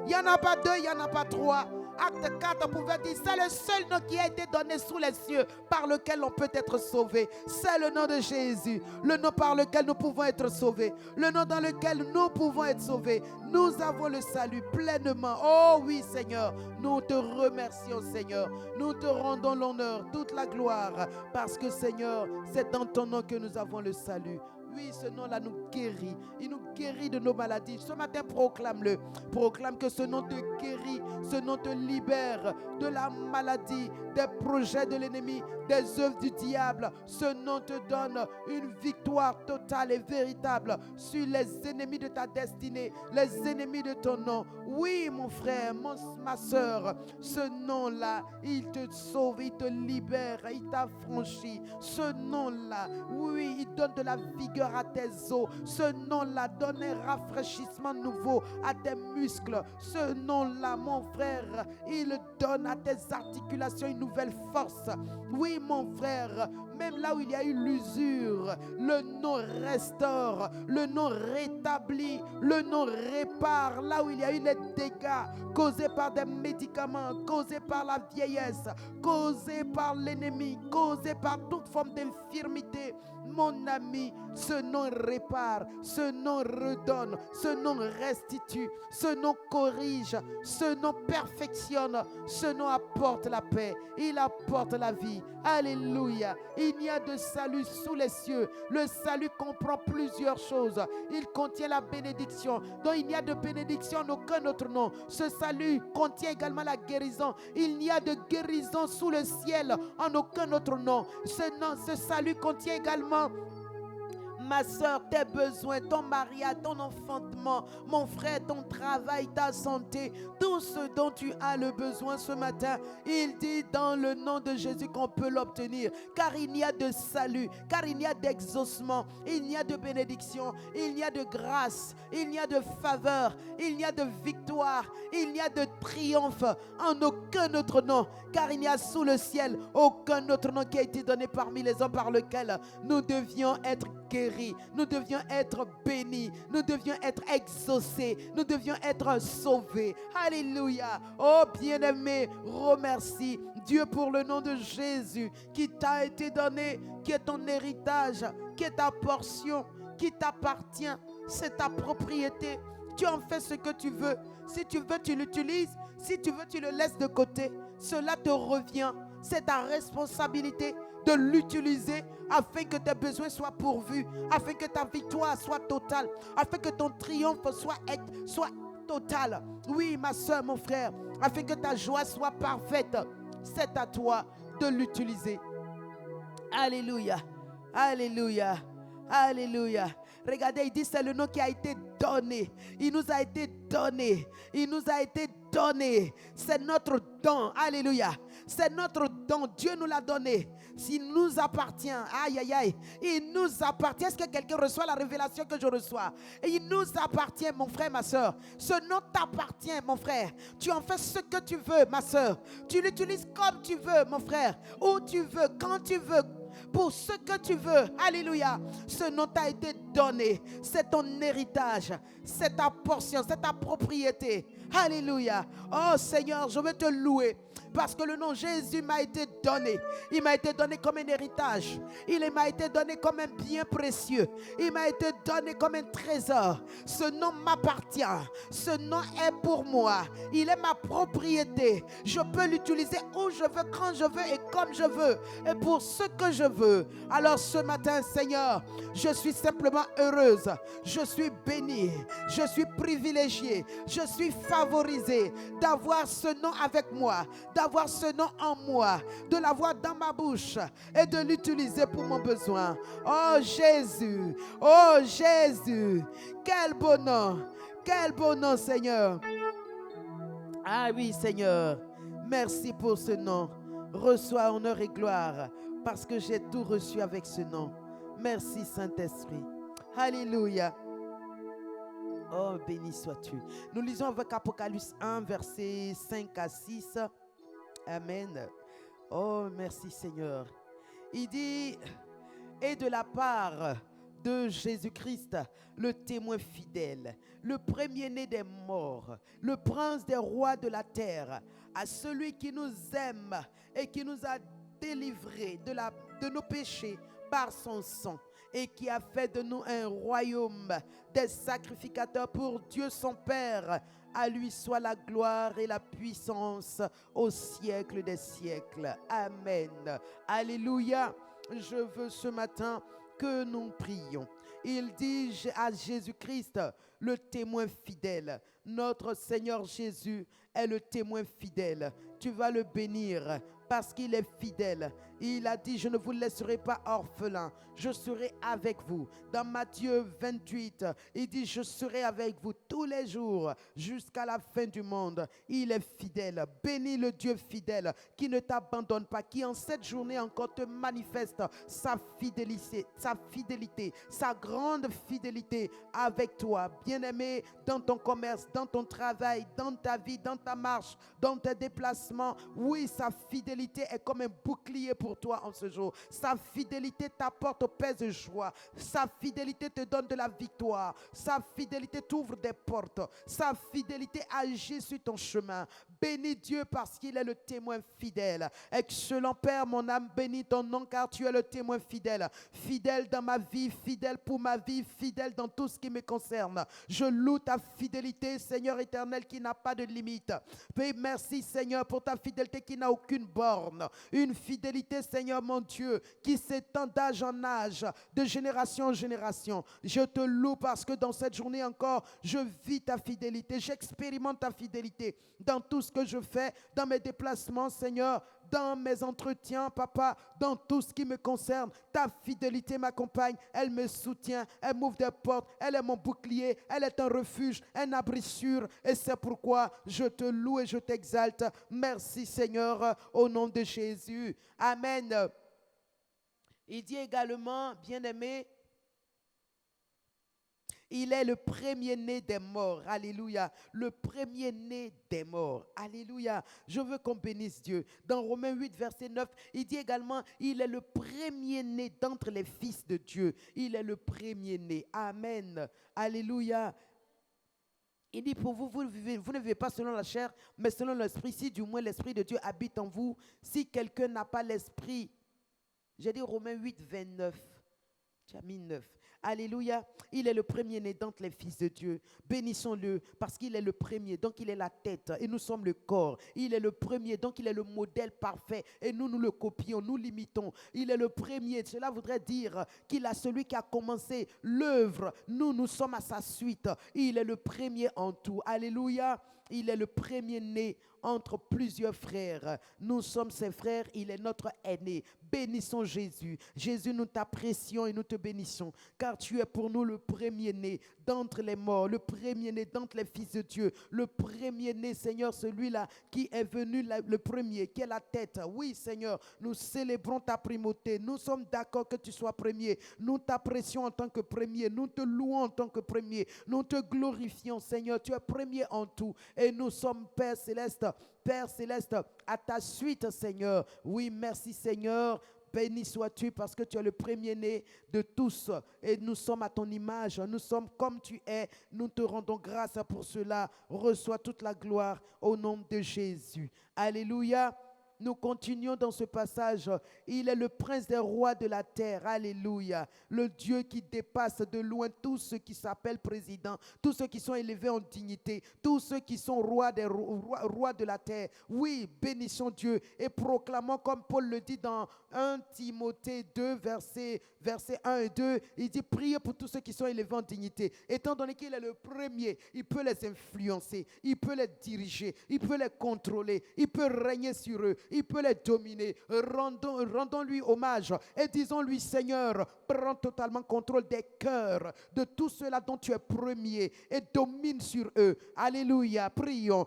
n'y en a pas deux, il n'y en a pas trois. Acte 4 pouvait dire, c'est le seul nom qui a été donné sous les cieux par lequel on peut être sauvé. C'est le nom de Jésus, le nom par lequel nous pouvons être sauvés, le nom dans lequel nous pouvons être sauvés. Nous avons le salut pleinement. Oh oui, Seigneur, nous te remercions, Seigneur. Nous te rendons l'honneur, toute la gloire, parce que, Seigneur, c'est dans ton nom que nous avons le salut. Oui, ce nom-là nous guérit. Il nous guérit de nos maladies. Ce matin, proclame-le. Proclame que ce nom te guérit. Ce nom te libère de la maladie, des projets de l'ennemi, des œuvres du diable. Ce nom te donne une victoire totale et véritable sur les ennemis de ta destinée, les ennemis de ton nom. Oui, mon frère, ma soeur, ce nom-là, il te sauve, il te libère, il t'affranchit. Ce nom-là, oui, il donne de la vigueur à tes os. Ce nom-là donne un rafraîchissement nouveau à tes muscles. Ce nom-là, mon frère, il donne à tes articulations une nouvelle force. Oui, mon frère, même là où il y a eu l'usure, le nom restaure, le nom rétablit, le nom répare. Là où il y a eu les dégâts causés par des médicaments, causés par la vieillesse, causés par l'ennemi, causés par toute forme d'infirmité. mon ami, ce nom répare, ce nom redonne, ce nom restitue, ce nom corrige, ce nom perfectionne, ce nom apporte la paix, il apporte la vie. Alléluia. Il n'y a de salut sous les cieux. Le salut comprend plusieurs choses. Il contient la bénédiction, dont il n'y a de bénédiction en aucun autre nom. Ce salut contient également la guérison. Il n'y a de guérison sous le ciel en aucun autre nom. Ce salut contient également, ma soeur, tes besoins, ton mariage, ton enfantement, mon frère, ton travail, ta santé, tout ce dont tu as le besoin ce matin. Il dit dans le nom de Jésus qu'on peut l'obtenir, car il y a de salut, car il y a d'exaucement, il y a de bénédiction, il y a de grâce, il y a de faveur, il y a de victoire, il y a de triomphe en aucun autre nom, car il n'y a sous le ciel aucun autre nom qui a été donné parmi les hommes par lequel nous devions être guéris, nous devions être bénis, nous devions être exaucés, nous devions être sauvés. Alléluia. Oh bien-aimé, remercie Dieu pour le nom de Jésus qui t'a été donné, qui est ton héritage, qui est ta portion, qui t'appartient. C'est ta propriété. Tu en fais ce que tu veux. Si tu veux, tu l'utilises. Si tu veux, tu le laisses de côté. Cela te revient. C'est ta responsabilité de l'utiliser afin que tes besoins soient pourvus, afin que ta victoire soit totale, afin que ton triomphe soit total. Oui, ma soeur, mon frère, afin que ta joie soit parfaite. C'est à toi de l'utiliser. Alléluia. Alléluia. Alléluia. Regardez, il dit c'est le nom qui a été donné. Il nous a été donné. Il nous a été donné. C'est notre don. Alléluia. C'est notre don. Dieu nous l'a donné. S'il nous appartient. Aïe, aïe, aïe. Il nous appartient. Est-ce que quelqu'un reçoit la révélation que je reçois? Et il nous appartient, mon frère, ma soeur. Ce nom t'appartient, mon frère. Tu en fais ce que tu veux, ma soeur. Tu l'utilises comme tu veux, mon frère. Où tu veux, quand tu veux. Pour ce que tu veux. Alléluia. Ce nom t'a été donné. C'est ton héritage. C'est ta portion. C'est ta propriété. Alléluia. Oh Seigneur, je veux te louer. Parce que le nom Jésus m'a été donné. Il m'a été donné comme un héritage. Il m'a été donné comme un bien précieux. Il m'a été donné comme un trésor. Ce nom m'appartient. Ce nom est pour moi. Il est ma propriété. Je peux l'utiliser où je veux, quand je veux et comme je veux. Et pour ce que je veux. Alors ce matin, Seigneur, je suis simplement heureuse. Je suis bénie. Je suis privilégiée. Je suis favorisée d'avoir ce nom avec moi. D'avoir ce nom en moi, de l'avoir dans ma bouche et de l'utiliser pour mon besoin. Oh Jésus, oh Jésus, quel beau nom Seigneur. Ah oui Seigneur, merci pour ce nom. Reçois honneur et gloire parce que j'ai tout reçu avec ce nom. Merci Saint-Esprit. Alléluia. Oh, béni sois-tu. Nous lisons avec Apocalypse 1, versets 5 à 6. Amen. Oh, merci Seigneur. Il dit, et de la part de Jésus-Christ, le témoin fidèle, le premier-né des morts, le prince des rois de la terre, à celui qui nous aime et qui nous a délivrés de nos péchés par son sang, et qui a fait de nous un royaume des sacrificateurs pour Dieu son Père. À lui soit la gloire et la puissance au siècle des siècles. Amen. Alléluia. Je veux ce matin que nous prions. Il dit à Jésus-Christ, le témoin fidèle. Notre Seigneur Jésus est le témoin fidèle. Tu vas le bénir parce qu'il est fidèle. Il a dit, je ne vous laisserai pas orphelin. Je serai avec vous. Dans Matthieu 28, il dit, je serai avec vous tous les jours jusqu'à la fin du monde. Il est fidèle. Bénis le Dieu fidèle qui ne t'abandonne pas, qui en cette journée encore te manifeste sa fidélité, sa grande fidélité avec toi. Bien-aimé, dans ton commerce, dans ton travail, dans ta vie, dans ta marche, dans tes déplacements. Oui, sa fidélité est comme un bouclier pour toi en ce jour. Sa fidélité t'apporte paix et joie. Sa fidélité te donne de la victoire. Sa fidélité t'ouvre des portes. Sa fidélité agit sur ton chemin. Bénis Dieu parce qu'il est le témoin fidèle. Excellent Père, mon âme bénit ton nom car tu es le témoin fidèle. Fidèle dans ma vie, fidèle pour ma vie, fidèle dans tout ce qui me concerne. Je loue ta fidélité, Seigneur éternel, qui n'a pas de limite. Merci, Seigneur, pour ta fidélité qui n'a aucune borne. Une fidélité, Seigneur, mon Dieu, qui s'étend d'âge en âge, de génération en génération. Je te loue parce que dans cette journée encore, je vis ta fidélité, j'expérimente ta fidélité dans tout ce que je fais, dans mes déplacements, Seigneur, dans mes entretiens, Papa, dans tout ce qui me concerne. Ta fidélité m'accompagne, elle me soutient, elle m'ouvre des portes, elle est mon bouclier, elle est un refuge, un abri sûr. Et c'est pourquoi je te loue et je t'exalte. Merci, Seigneur, au nom de Jésus. Amen. Il dit également, bien-aimé, il est le premier-né des morts. Alléluia. Le premier-né des morts. Alléluia. Je veux qu'on bénisse Dieu. Dans Romains 8, verset 9, il dit également, il est le premier-né d'entre les fils de Dieu. Il est le premier-né. Amen. Alléluia. Il dit pour vous, vous ne vivez pas selon la chair, mais selon l'esprit. Si du moins l'esprit de Dieu habite en vous, si quelqu'un n'a pas l'esprit. J'ai dit Romains 8, 29. Tu as mis 9. Alléluia. Il est le premier-né d'entre les fils de Dieu. Bénissons-le parce qu'il est le premier, donc il est la tête et nous sommes le corps. Il est le premier, donc il est le modèle parfait et nous le copions, nous l'imitons. Il est le premier. Cela voudrait dire qu'il a celui qui a commencé l'œuvre. Nous sommes à sa suite. Il est le premier en tout. Alléluia. Il est le premier-né entre plusieurs frères. Nous sommes ses frères, il est notre aîné. Bénissons Jésus. Jésus, nous t'apprécions et nous te bénissons, car tu es pour nous le premier-né d'entre les morts, le premier-né d'entre les fils de Dieu, le premier-né, Seigneur, celui-là qui est venu le premier, qui est la tête. Oui, Seigneur, nous célébrons ta primauté. Nous sommes d'accord que tu sois premier. Nous t'apprécions en tant que premier. Nous te louons en tant que premier. Nous te glorifions, Seigneur. Tu es premier en tout. Et nous sommes, Père Céleste, à ta suite, Seigneur. Oui, merci, Seigneur. Béni sois-tu parce que tu es le premier-né de tous et nous sommes à ton image, nous sommes comme tu es. Nous te rendons grâce pour cela. Reçois toute la gloire au nom de Jésus. Alléluia. Nous continuons dans ce passage. Il est le prince des rois de la terre. Alléluia. Le Dieu qui dépasse de loin tous ceux qui s'appellent présidents, tous ceux qui sont élevés en dignité, tous ceux qui sont rois de la terre. Oui, bénissons Dieu et proclamons comme Paul le dit dans 1 Timothée 2, verset 1 et 2. Il dit, priez pour tous ceux qui sont élevés en dignité. Étant donné qu'il est le premier, il peut les influencer, il peut les diriger, il peut les contrôler, il peut régner sur eux. Il peut les dominer. Rendons-lui hommage et disons-lui, Seigneur, prends totalement contrôle des cœurs de tout cela dont tu es premier et domine sur eux. Alléluia. Prions.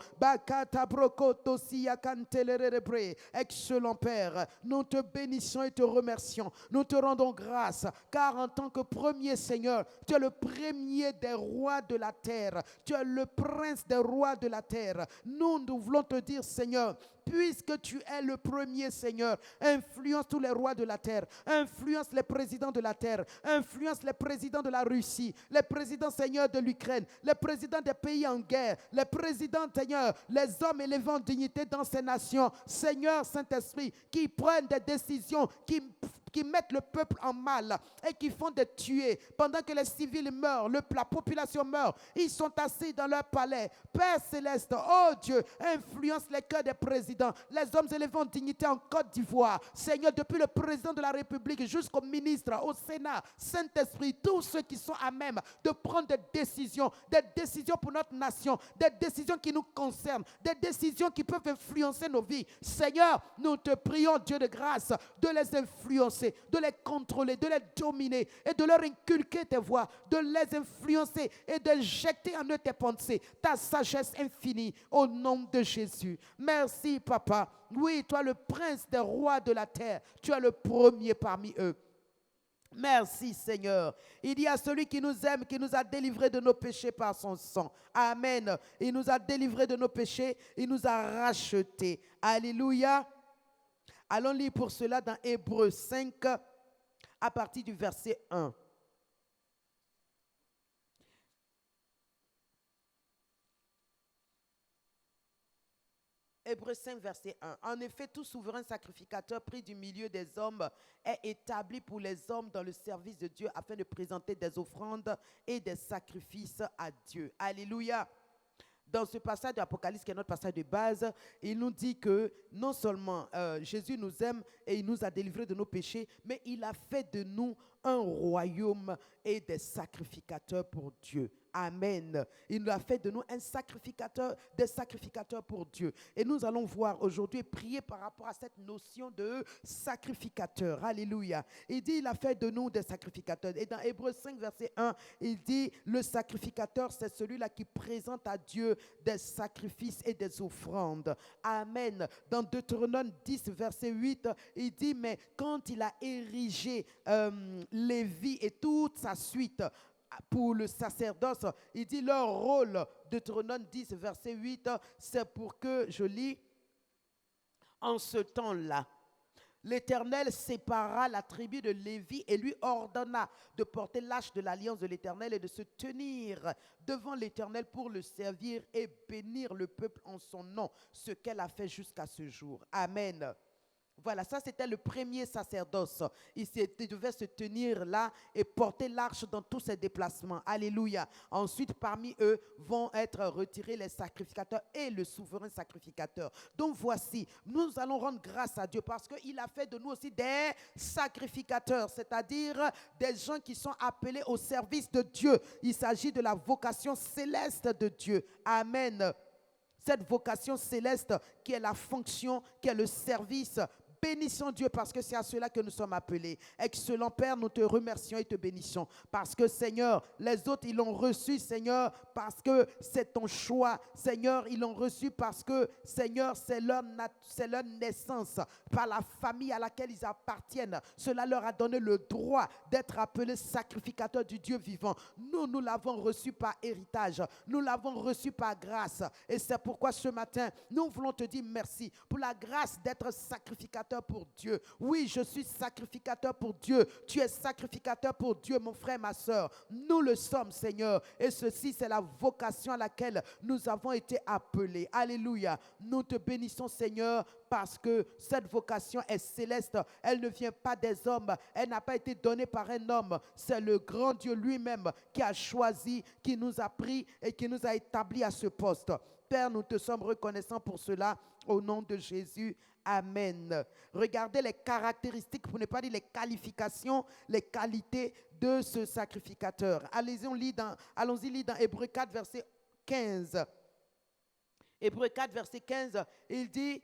Excellent Père, nous te bénissons et te remercions. Nous te rendons grâce car en tant que premier, Seigneur, tu es le premier des rois de la terre. Tu es le prince des rois de la terre. Nous voulons te dire, Seigneur, puisque tu es le premier, Seigneur, influence tous les rois de la terre, influence les présidents de la terre, influence les présidents de la Russie, les présidents, Seigneur, de l'Ukraine, les présidents des pays en guerre, les présidents, Seigneur, les hommes élevés en dignité dans ces nations. Seigneur, Saint-Esprit, qui prennent des décisions, qui mettent le peuple en mal et qui font des tués pendant que les civils meurent, la population meurt. Ils sont assis dans leur palais. Père Céleste, oh Dieu, influence les cœurs des présidents, les hommes élevés en dignité en Côte d'Ivoire. Seigneur, depuis le président de la République jusqu'au ministre, au Sénat, Saint-Esprit, tous ceux qui sont à même de prendre des décisions pour notre nation, des décisions qui nous concernent, des décisions qui peuvent influencer nos vies. Seigneur, nous te prions, Dieu de grâce, de les influencer, de les contrôler, de les dominer et de leur inculquer tes voies, de les influencer et de jeter en eux tes pensées, ta sagesse infinie au nom de Jésus. Merci, Papa. Oui, toi le prince des rois de la terre, tu es le premier parmi eux. Merci Seigneur. Il y a celui qui nous aime, qui nous a délivrés de nos péchés par son sang. Amen. Il nous a délivrés de nos péchés, il nous a rachetés. Alléluia. Allons lire pour cela dans Hébreux 5 à partir du verset 1. Hébreux 5, verset 1. En effet, tout souverain sacrificateur pris du milieu des hommes est établi pour les hommes dans le service de Dieu afin de présenter des offrandes et des sacrifices à Dieu. Alléluia. Dans ce passage d'Apocalypse, qui est notre passage de base, il nous dit que non seulement Jésus nous aime et il nous a délivrés de nos péchés, mais il a fait de nous un royaume et des sacrificateurs pour Dieu. Amen. Il nous a fait de nous un sacrificateur, des sacrificateurs pour Dieu. Et nous allons voir aujourd'hui, prier par rapport à cette notion de sacrificateur. Alléluia. Il dit, il a fait de nous des sacrificateurs. Et dans Hébreux 5, verset 1, il dit, le sacrificateur, c'est celui-là qui présente à Dieu des sacrifices et des offrandes. Amen. Dans Deutéronome 10, verset 8, il dit, mais quand il a érigé Lévi et toute sa suite, pour le sacerdoce, il dit leur rôle, Deutéronome 10, verset 8, c'est pour que, je lis, en ce temps-là, l'Éternel sépara la tribu de Lévi et lui ordonna de porter l'arche de l'alliance de l'Éternel et de se tenir devant l'Éternel pour le servir et bénir le peuple en son nom, ce qu'elle a fait jusqu'à ce jour. Amen. Voilà, ça c'était le premier sacerdoce. Il devait se tenir là et porter l'arche dans tous ses déplacements. Alléluia. Ensuite, parmi eux vont être retirés les sacrificateurs et le souverain sacrificateur. Donc voici, nous allons rendre grâce à Dieu parce qu'il a fait de nous aussi des sacrificateurs, c'est-à-dire des gens qui sont appelés au service de Dieu. Il s'agit de la vocation céleste de Dieu. Amen. Cette vocation céleste qui est la fonction, qui est le service. Bénissons Dieu parce que c'est à cela que nous sommes appelés. Excellent Père, nous te remercions et te bénissons parce que Seigneur, les autres ils l'ont reçu Seigneur parce que c'est ton choix. Seigneur, ils l'ont reçu parce que Seigneur, c'est leur naissance par la famille à laquelle ils appartiennent. Cela leur a donné le droit d'être appelés sacrificateurs du Dieu vivant. Nous l'avons reçu par héritage. Nous l'avons reçu par grâce. Et c'est pourquoi ce matin, nous voulons te dire merci pour la grâce d'être sacrificateur pour Dieu. Oui, je suis sacrificateur pour Dieu. Tu es sacrificateur pour Dieu, mon frère, ma soeur. Nous le sommes, Seigneur. Et ceci, c'est la vocation à laquelle nous avons été appelés. Alléluia. Nous te bénissons, Seigneur, parce que cette vocation est céleste. Elle ne vient pas des hommes. Elle n'a pas été donnée par un homme. C'est le grand Dieu lui-même qui a choisi, qui nous a pris et qui nous a établis à ce poste. Père, nous te sommes reconnaissants pour cela. Au nom de Jésus, amen. Regardez les caractéristiques, pour ne pas dire les qualifications, les qualités de ce sacrificateur. Allons-y lire dans Hébreux 4, verset 15. Hébreux 4, verset 15, il dit,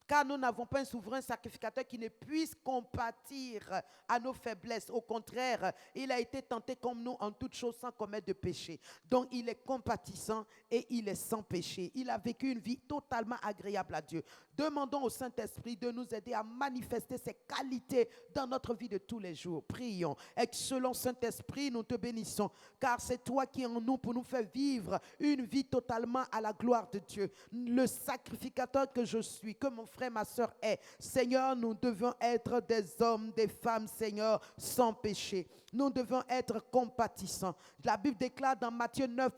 car nous n'avons pas un souverain sacrificateur qui ne puisse compatir à nos faiblesses. Au contraire, il a été tenté comme nous en toutes choses sans commettre de péché. Donc il est compatissant et il est sans péché. Il a vécu une vie totalement agréable à Dieu. Demandons au Saint-Esprit de nous aider à manifester ses qualités dans notre vie de tous les jours. Prions. Excellent Saint-Esprit, nous te bénissons, car c'est toi qui es en nous pour nous faire vivre une vie totalement à la gloire de Dieu. Le sacrificateur que je suis, que mon frère, ma soeur est. Seigneur, nous devons être des hommes, des femmes, Seigneur, sans péché. Nous devons être compatissants. La Bible déclare dans Matthieu 9,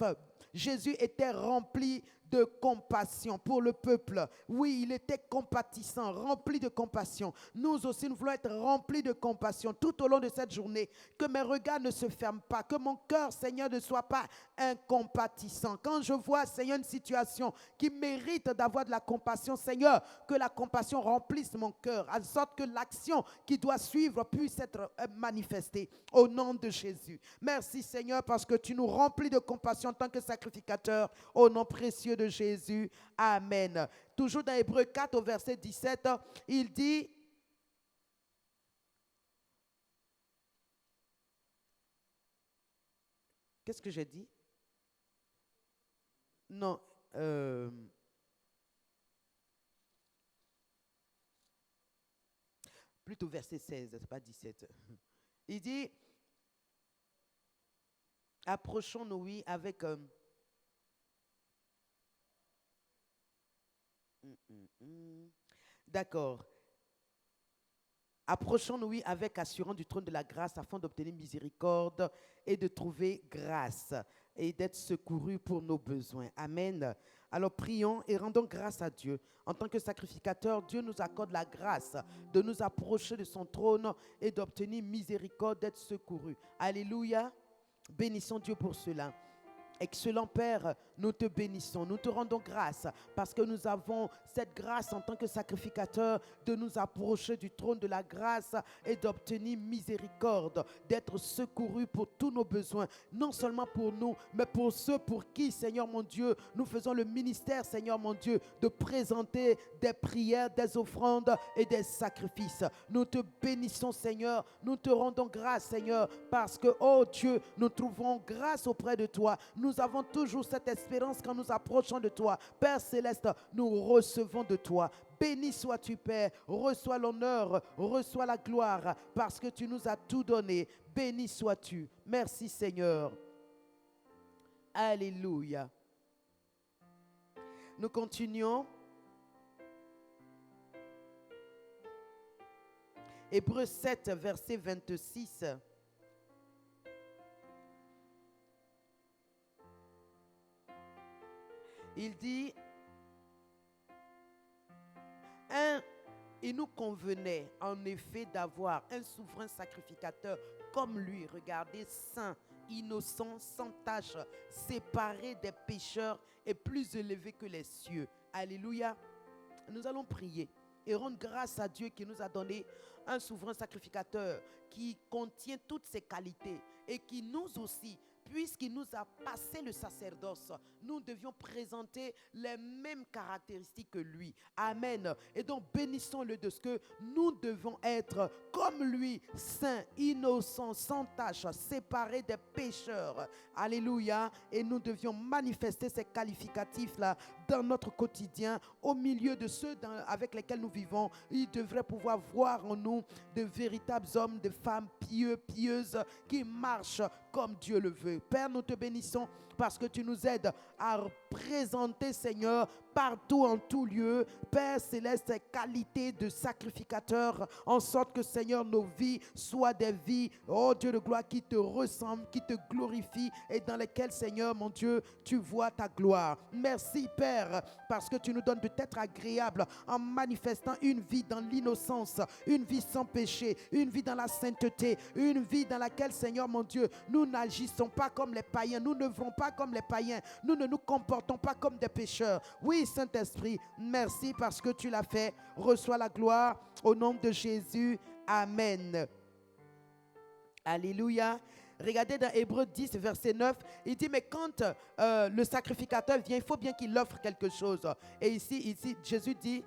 Jésus était rempli de compassion pour le peuple. Oui, il était compatissant, rempli de compassion. Nous aussi, nous voulons être remplis de compassion tout au long de cette journée. Que mes regards ne se ferment pas, que mon cœur, Seigneur, ne soit pas incompatissant. Quand je vois, Seigneur, une situation qui mérite d'avoir de la compassion, Seigneur, que la compassion remplisse mon cœur, en sorte que l'action qui doit suivre puisse être manifestée au nom de Jésus. Merci, Seigneur, parce que tu nous remplis de compassion en tant que sacrificateur, au nom précieux de Jésus. Amen. Toujours dans Hébreux 4 au verset 17, il dit, qu'est-ce que j'ai dit? Non. Plutôt verset 16, c'est pas 17. Il dit, approchons-nous, oui, avec... D'accord. Approchons-nous, oui, avec assurance du trône de la grâce afin d'obtenir miséricorde et de trouver grâce et d'être secourus pour nos besoins. Amen. Alors prions et rendons grâce à Dieu. En tant que sacrificateur, Dieu nous accorde la grâce de nous approcher de son trône et d'obtenir miséricorde, d'être secourus. Alléluia. Bénissons Dieu pour cela. Excellent Père, nous te bénissons, nous te rendons grâce parce que nous avons cette grâce en tant que sacrificateur de nous approcher du trône de la grâce et d'obtenir miséricorde, d'être secourus pour tous nos besoins, non seulement pour nous, mais pour ceux pour qui, Seigneur mon Dieu, nous faisons le ministère, Seigneur mon Dieu, de présenter des prières, des offrandes et des sacrifices. Nous te bénissons, Seigneur, nous te rendons grâce, Seigneur, parce que, oh Dieu, nous trouvons grâce auprès de toi. Nous avons toujours cette espérance quand nous approchons de toi. Père Céleste, nous recevons de toi. Béni sois-tu, Père. Reçois l'honneur, reçois la gloire, parce que tu nous as tout donné. Béni sois-tu. Merci, Seigneur. Alléluia. Nous continuons. Hébreux 7, verset 26. Il dit, il nous convenait en effet d'avoir un souverain sacrificateur comme lui, regardez, saint, innocent, sans tache, séparé des pécheurs et plus élevé que les cieux. Alléluia. Nous allons prier et rendre grâce à Dieu qui nous a donné un souverain sacrificateur qui contient toutes ses qualités et qui nous aussi, puisqu'il nous a passé le sacerdoce, nous devions présenter les mêmes caractéristiques que lui. Amen. Et donc bénissons-le de ce que nous devons être comme lui, saint, innocent, sans tache, séparés des pécheurs. Alléluia. Et nous devions manifester ces qualificatifs-là dans notre quotidien, au milieu de ceux avec lesquels nous vivons. Ils devraient pouvoir voir en nous de véritables hommes, de femmes pieux, pieuses, qui marchent comme Dieu le veut. Père, nous te bénissons parce que tu nous aides à présenter, Seigneur, partout, en tout lieu, Père Céleste, ces qualités de sacrificateur, en sorte que, Seigneur, nos vies soient des vies, oh Dieu de gloire, qui te ressemblent, qui te glorifient et dans lesquelles, Seigneur, mon Dieu, tu vois ta gloire. Merci, Père, parce que tu nous donnes de t'être agréable en manifestant une vie dans l'innocence, une vie sans péché, une vie dans la sainteté, une vie dans laquelle, Seigneur, mon Dieu, nous n'agissons pas comme les païens, nous ne vivons pas comme les païens, nous ne nous comportons pas comme des pécheurs. Oui, Saint-Esprit, merci parce que tu l'as fait. Reçois la gloire au nom de Jésus. Amen. Alléluia. Regardez dans Hébreux 10, verset 9, il dit, mais quand le sacrificateur vient, il faut bien qu'il offre quelque chose. Et ici, Jésus dit,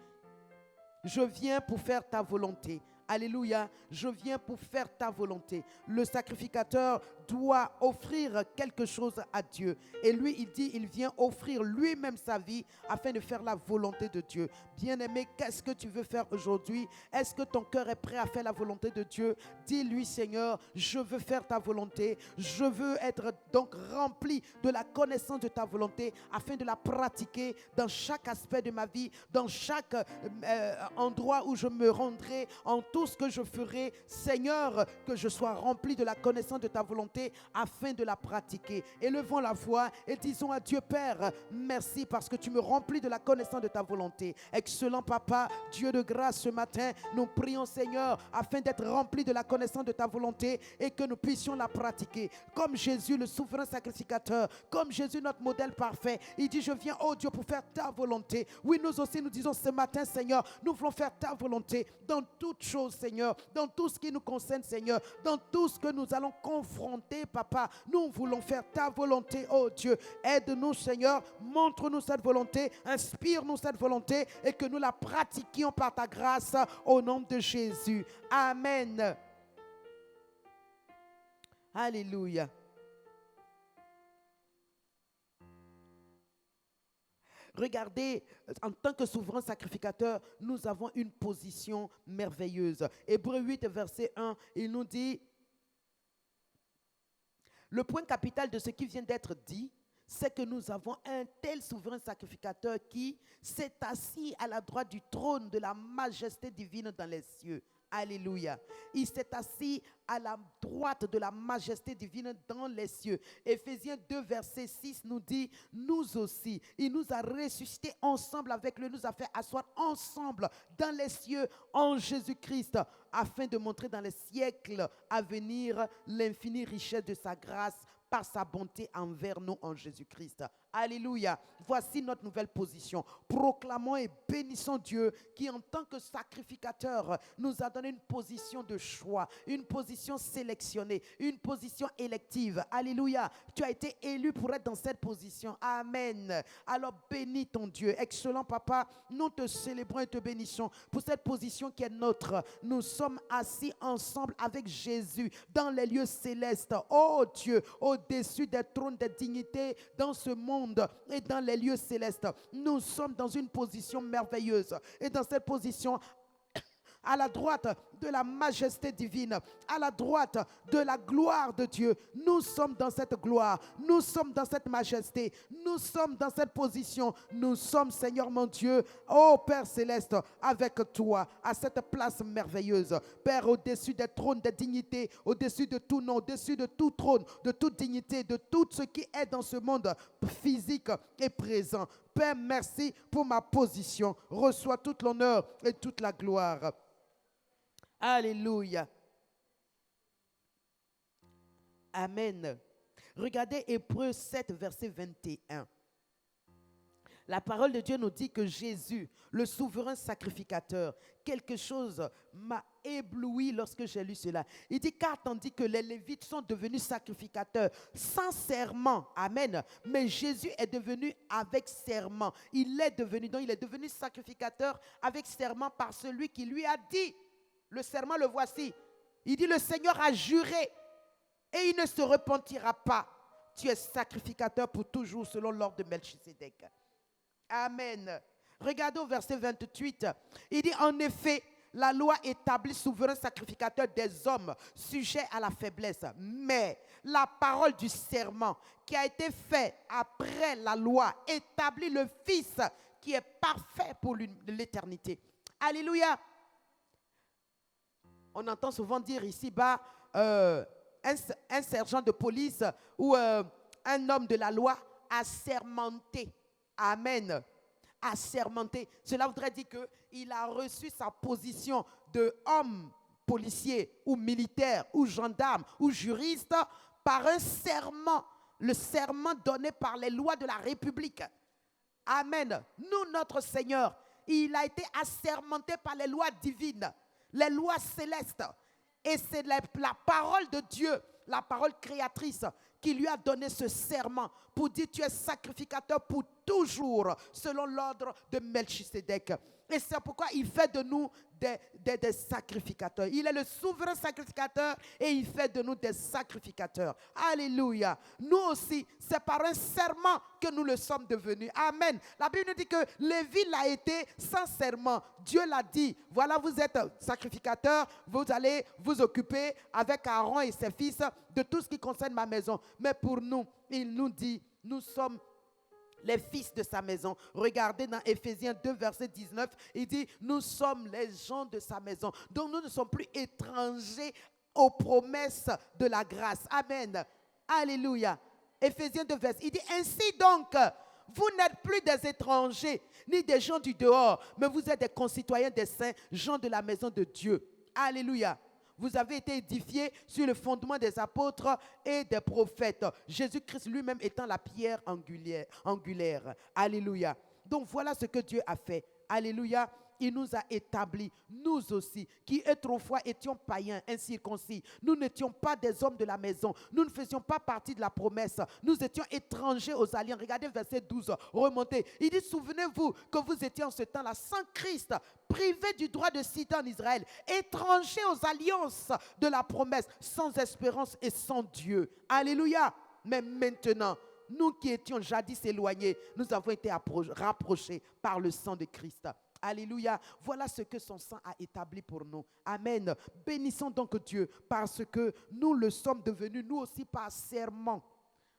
je viens pour faire ta volonté. Alléluia, je viens pour faire ta volonté. Le sacrificateur doit offrir quelque chose à Dieu. Et lui, il dit, il vient offrir lui-même sa vie afin de faire la volonté de Dieu. Bien-aimé, qu'est-ce que tu veux faire aujourd'hui? Est-ce que ton cœur est prêt à faire la volonté de Dieu? Dis-lui, Seigneur, je veux faire ta volonté. Je veux être donc rempli de la connaissance de ta volonté afin de la pratiquer dans chaque aspect de ma vie, dans chaque endroit où je me rendrai, en tout ce que je ferai. Seigneur, que je sois rempli de la connaissance de ta volonté afin de la pratiquer. Élevons la voix et disons à Dieu, Père, merci parce que tu me remplis de la connaissance de ta volonté. Excellent Papa, Dieu de grâce, ce matin, nous prions, Seigneur, afin d'être remplis de la connaissance de ta volonté et que nous puissions la pratiquer. Comme Jésus, le souverain sacrificateur, comme Jésus, notre modèle parfait, il dit, je viens, oh Dieu, pour faire ta volonté. Oui, nous aussi, nous disons ce matin, Seigneur, nous voulons faire ta volonté dans toutes choses, Seigneur, dans tout ce qui nous concerne, Seigneur, dans tout ce que nous allons confronter, Papa, nous voulons faire ta volonté, oh Dieu. Aide-nous, Seigneur, montre-nous cette volonté, inspire-nous cette volonté et que nous la pratiquions par ta grâce au nom de Jésus. Amen. Alléluia. Regardez, en tant que souverain sacrificateur, nous avons une position merveilleuse. Hébreux 8, verset 1, il nous dit, le point capital de ce qui vient d'être dit, c'est que nous avons un tel souverain sacrificateur qui s'est assis à la droite du trône de la majesté divine dans les cieux. Alléluia. Il s'est assis à la droite de la majesté divine dans les cieux. Éphésiens 2, verset 6 nous dit, nous aussi, il nous a ressuscités ensemble avec lui, nous a fait asseoir ensemble dans les cieux en Jésus-Christ, afin de montrer dans les siècles à venir l'infinie richesse de sa grâce par sa bonté envers nous en Jésus-Christ. Alléluia. Voici notre nouvelle position. Proclamons et bénissons Dieu qui, en tant que sacrificateur, nous a donné une position de choix, une position sélectionnée, une position élective. Alléluia. Tu as été élu pour être dans cette position. Amen. Alors bénis ton Dieu. Excellent Papa, nous te célébrons et te bénissons pour cette position qui est notre. Nous sommes assis ensemble avec Jésus dans les lieux célestes. Oh Dieu, au-dessus des trônes, des dignités dans ce monde et dans les lieux célestes. Nous sommes dans une position merveilleuse. Et dans cette position, à la droite de la majesté divine, à la droite de la gloire de Dieu. Nous sommes dans cette gloire, nous sommes dans cette majesté, nous sommes dans cette position. Nous sommes, Seigneur mon Dieu, ô Père céleste, avec toi, à cette place merveilleuse. Père, au-dessus des trônes, des dignités, au-dessus de tout nom, au-dessus de tout trône, de toute dignité, de tout ce qui est dans ce monde physique et présent. Père, merci pour ma position. Reçois tout l'honneur et toute la gloire. Alléluia. Amen. Regardez Hébreux 7, verset 21. La parole de Dieu nous dit que Jésus, le souverain sacrificateur, quelque chose m'a ébloui lorsque j'ai lu cela. Il dit, car tandis que les Lévites sont devenus sacrificateurs sans serment, amen, mais Jésus est devenu avec serment. Il est devenu sacrificateur avec serment par celui qui lui a dit. Le serment, le voici. Il dit, le Seigneur a juré et il ne se repentira pas. Tu es sacrificateur pour toujours selon l'ordre de Melchisédek. Amen. Regardez au verset 28. Il dit, en effet, la loi établit souverain sacrificateur des hommes sujets à la faiblesse. Mais la parole du serment qui a été fait après la loi établit le Fils qui est parfait pour l'éternité. Alléluia. On entend souvent dire ici-bas, un sergent de police ou un homme de la loi assermenté. Amen. Assermenté. Cela voudrait dire qu'il a reçu sa position d'homme policier ou militaire ou gendarme ou juriste par un serment. Le serment donné par les lois de la République. Amen. Nous, notre Seigneur, il a été assermenté par les lois divines. Les lois célestes. Et c'est la parole de Dieu, la parole créatrice, qui lui a donné ce serment pour dire tu es sacrificateur pour toujours, selon l'ordre de Melchisédek. Et c'est pourquoi il fait de nous des sacrificateurs. Il est le souverain sacrificateur et il fait de nous des sacrificateurs. Alléluia. Nous aussi, c'est par un serment que nous le sommes devenus. Amen. La Bible nous dit que Lévi l'a été sans serment. Dieu l'a dit. Voilà, vous êtes sacrificateur. Vous allez vous occuper avec Aaron et ses fils de tout ce qui concerne ma maison. Mais pour nous, il nous dit, nous sommes les fils de sa maison. Regardez dans Éphésiens 2, verset 19, il dit, nous sommes les gens de sa maison. Donc nous ne sommes plus étrangers aux promesses de la grâce. Amen. Alléluia. Éphésiens 2, verset, il dit, ainsi donc, vous n'êtes plus des étrangers, ni des gens du dehors, mais vous êtes des concitoyens des saints, gens de la maison de Dieu. Alléluia. Vous avez été édifiés sur le fondement des apôtres et des prophètes. Jésus-Christ lui-même étant la pierre angulaire. Alléluia. Donc voilà ce que Dieu a fait. Alléluia. Il nous a établis, nous aussi, qui autrefois étions païens, incirconcis. Nous n'étions pas des hommes de la maison. Nous ne faisions pas partie de la promesse. Nous étions étrangers aux alliances. Regardez verset 12, remontez. Il dit, souvenez-vous que vous étiez en ce temps-là sans Christ, privés du droit de cité en Israël, étrangers aux alliances de la promesse, sans espérance et sans Dieu. Alléluia. Mais maintenant, nous qui étions jadis éloignés, nous avons été rapprochés par le sang de Christ. Alléluia. Voilà ce que son sang a établi pour nous. Amen. Bénissons donc Dieu parce que nous le sommes devenus, nous aussi par serment.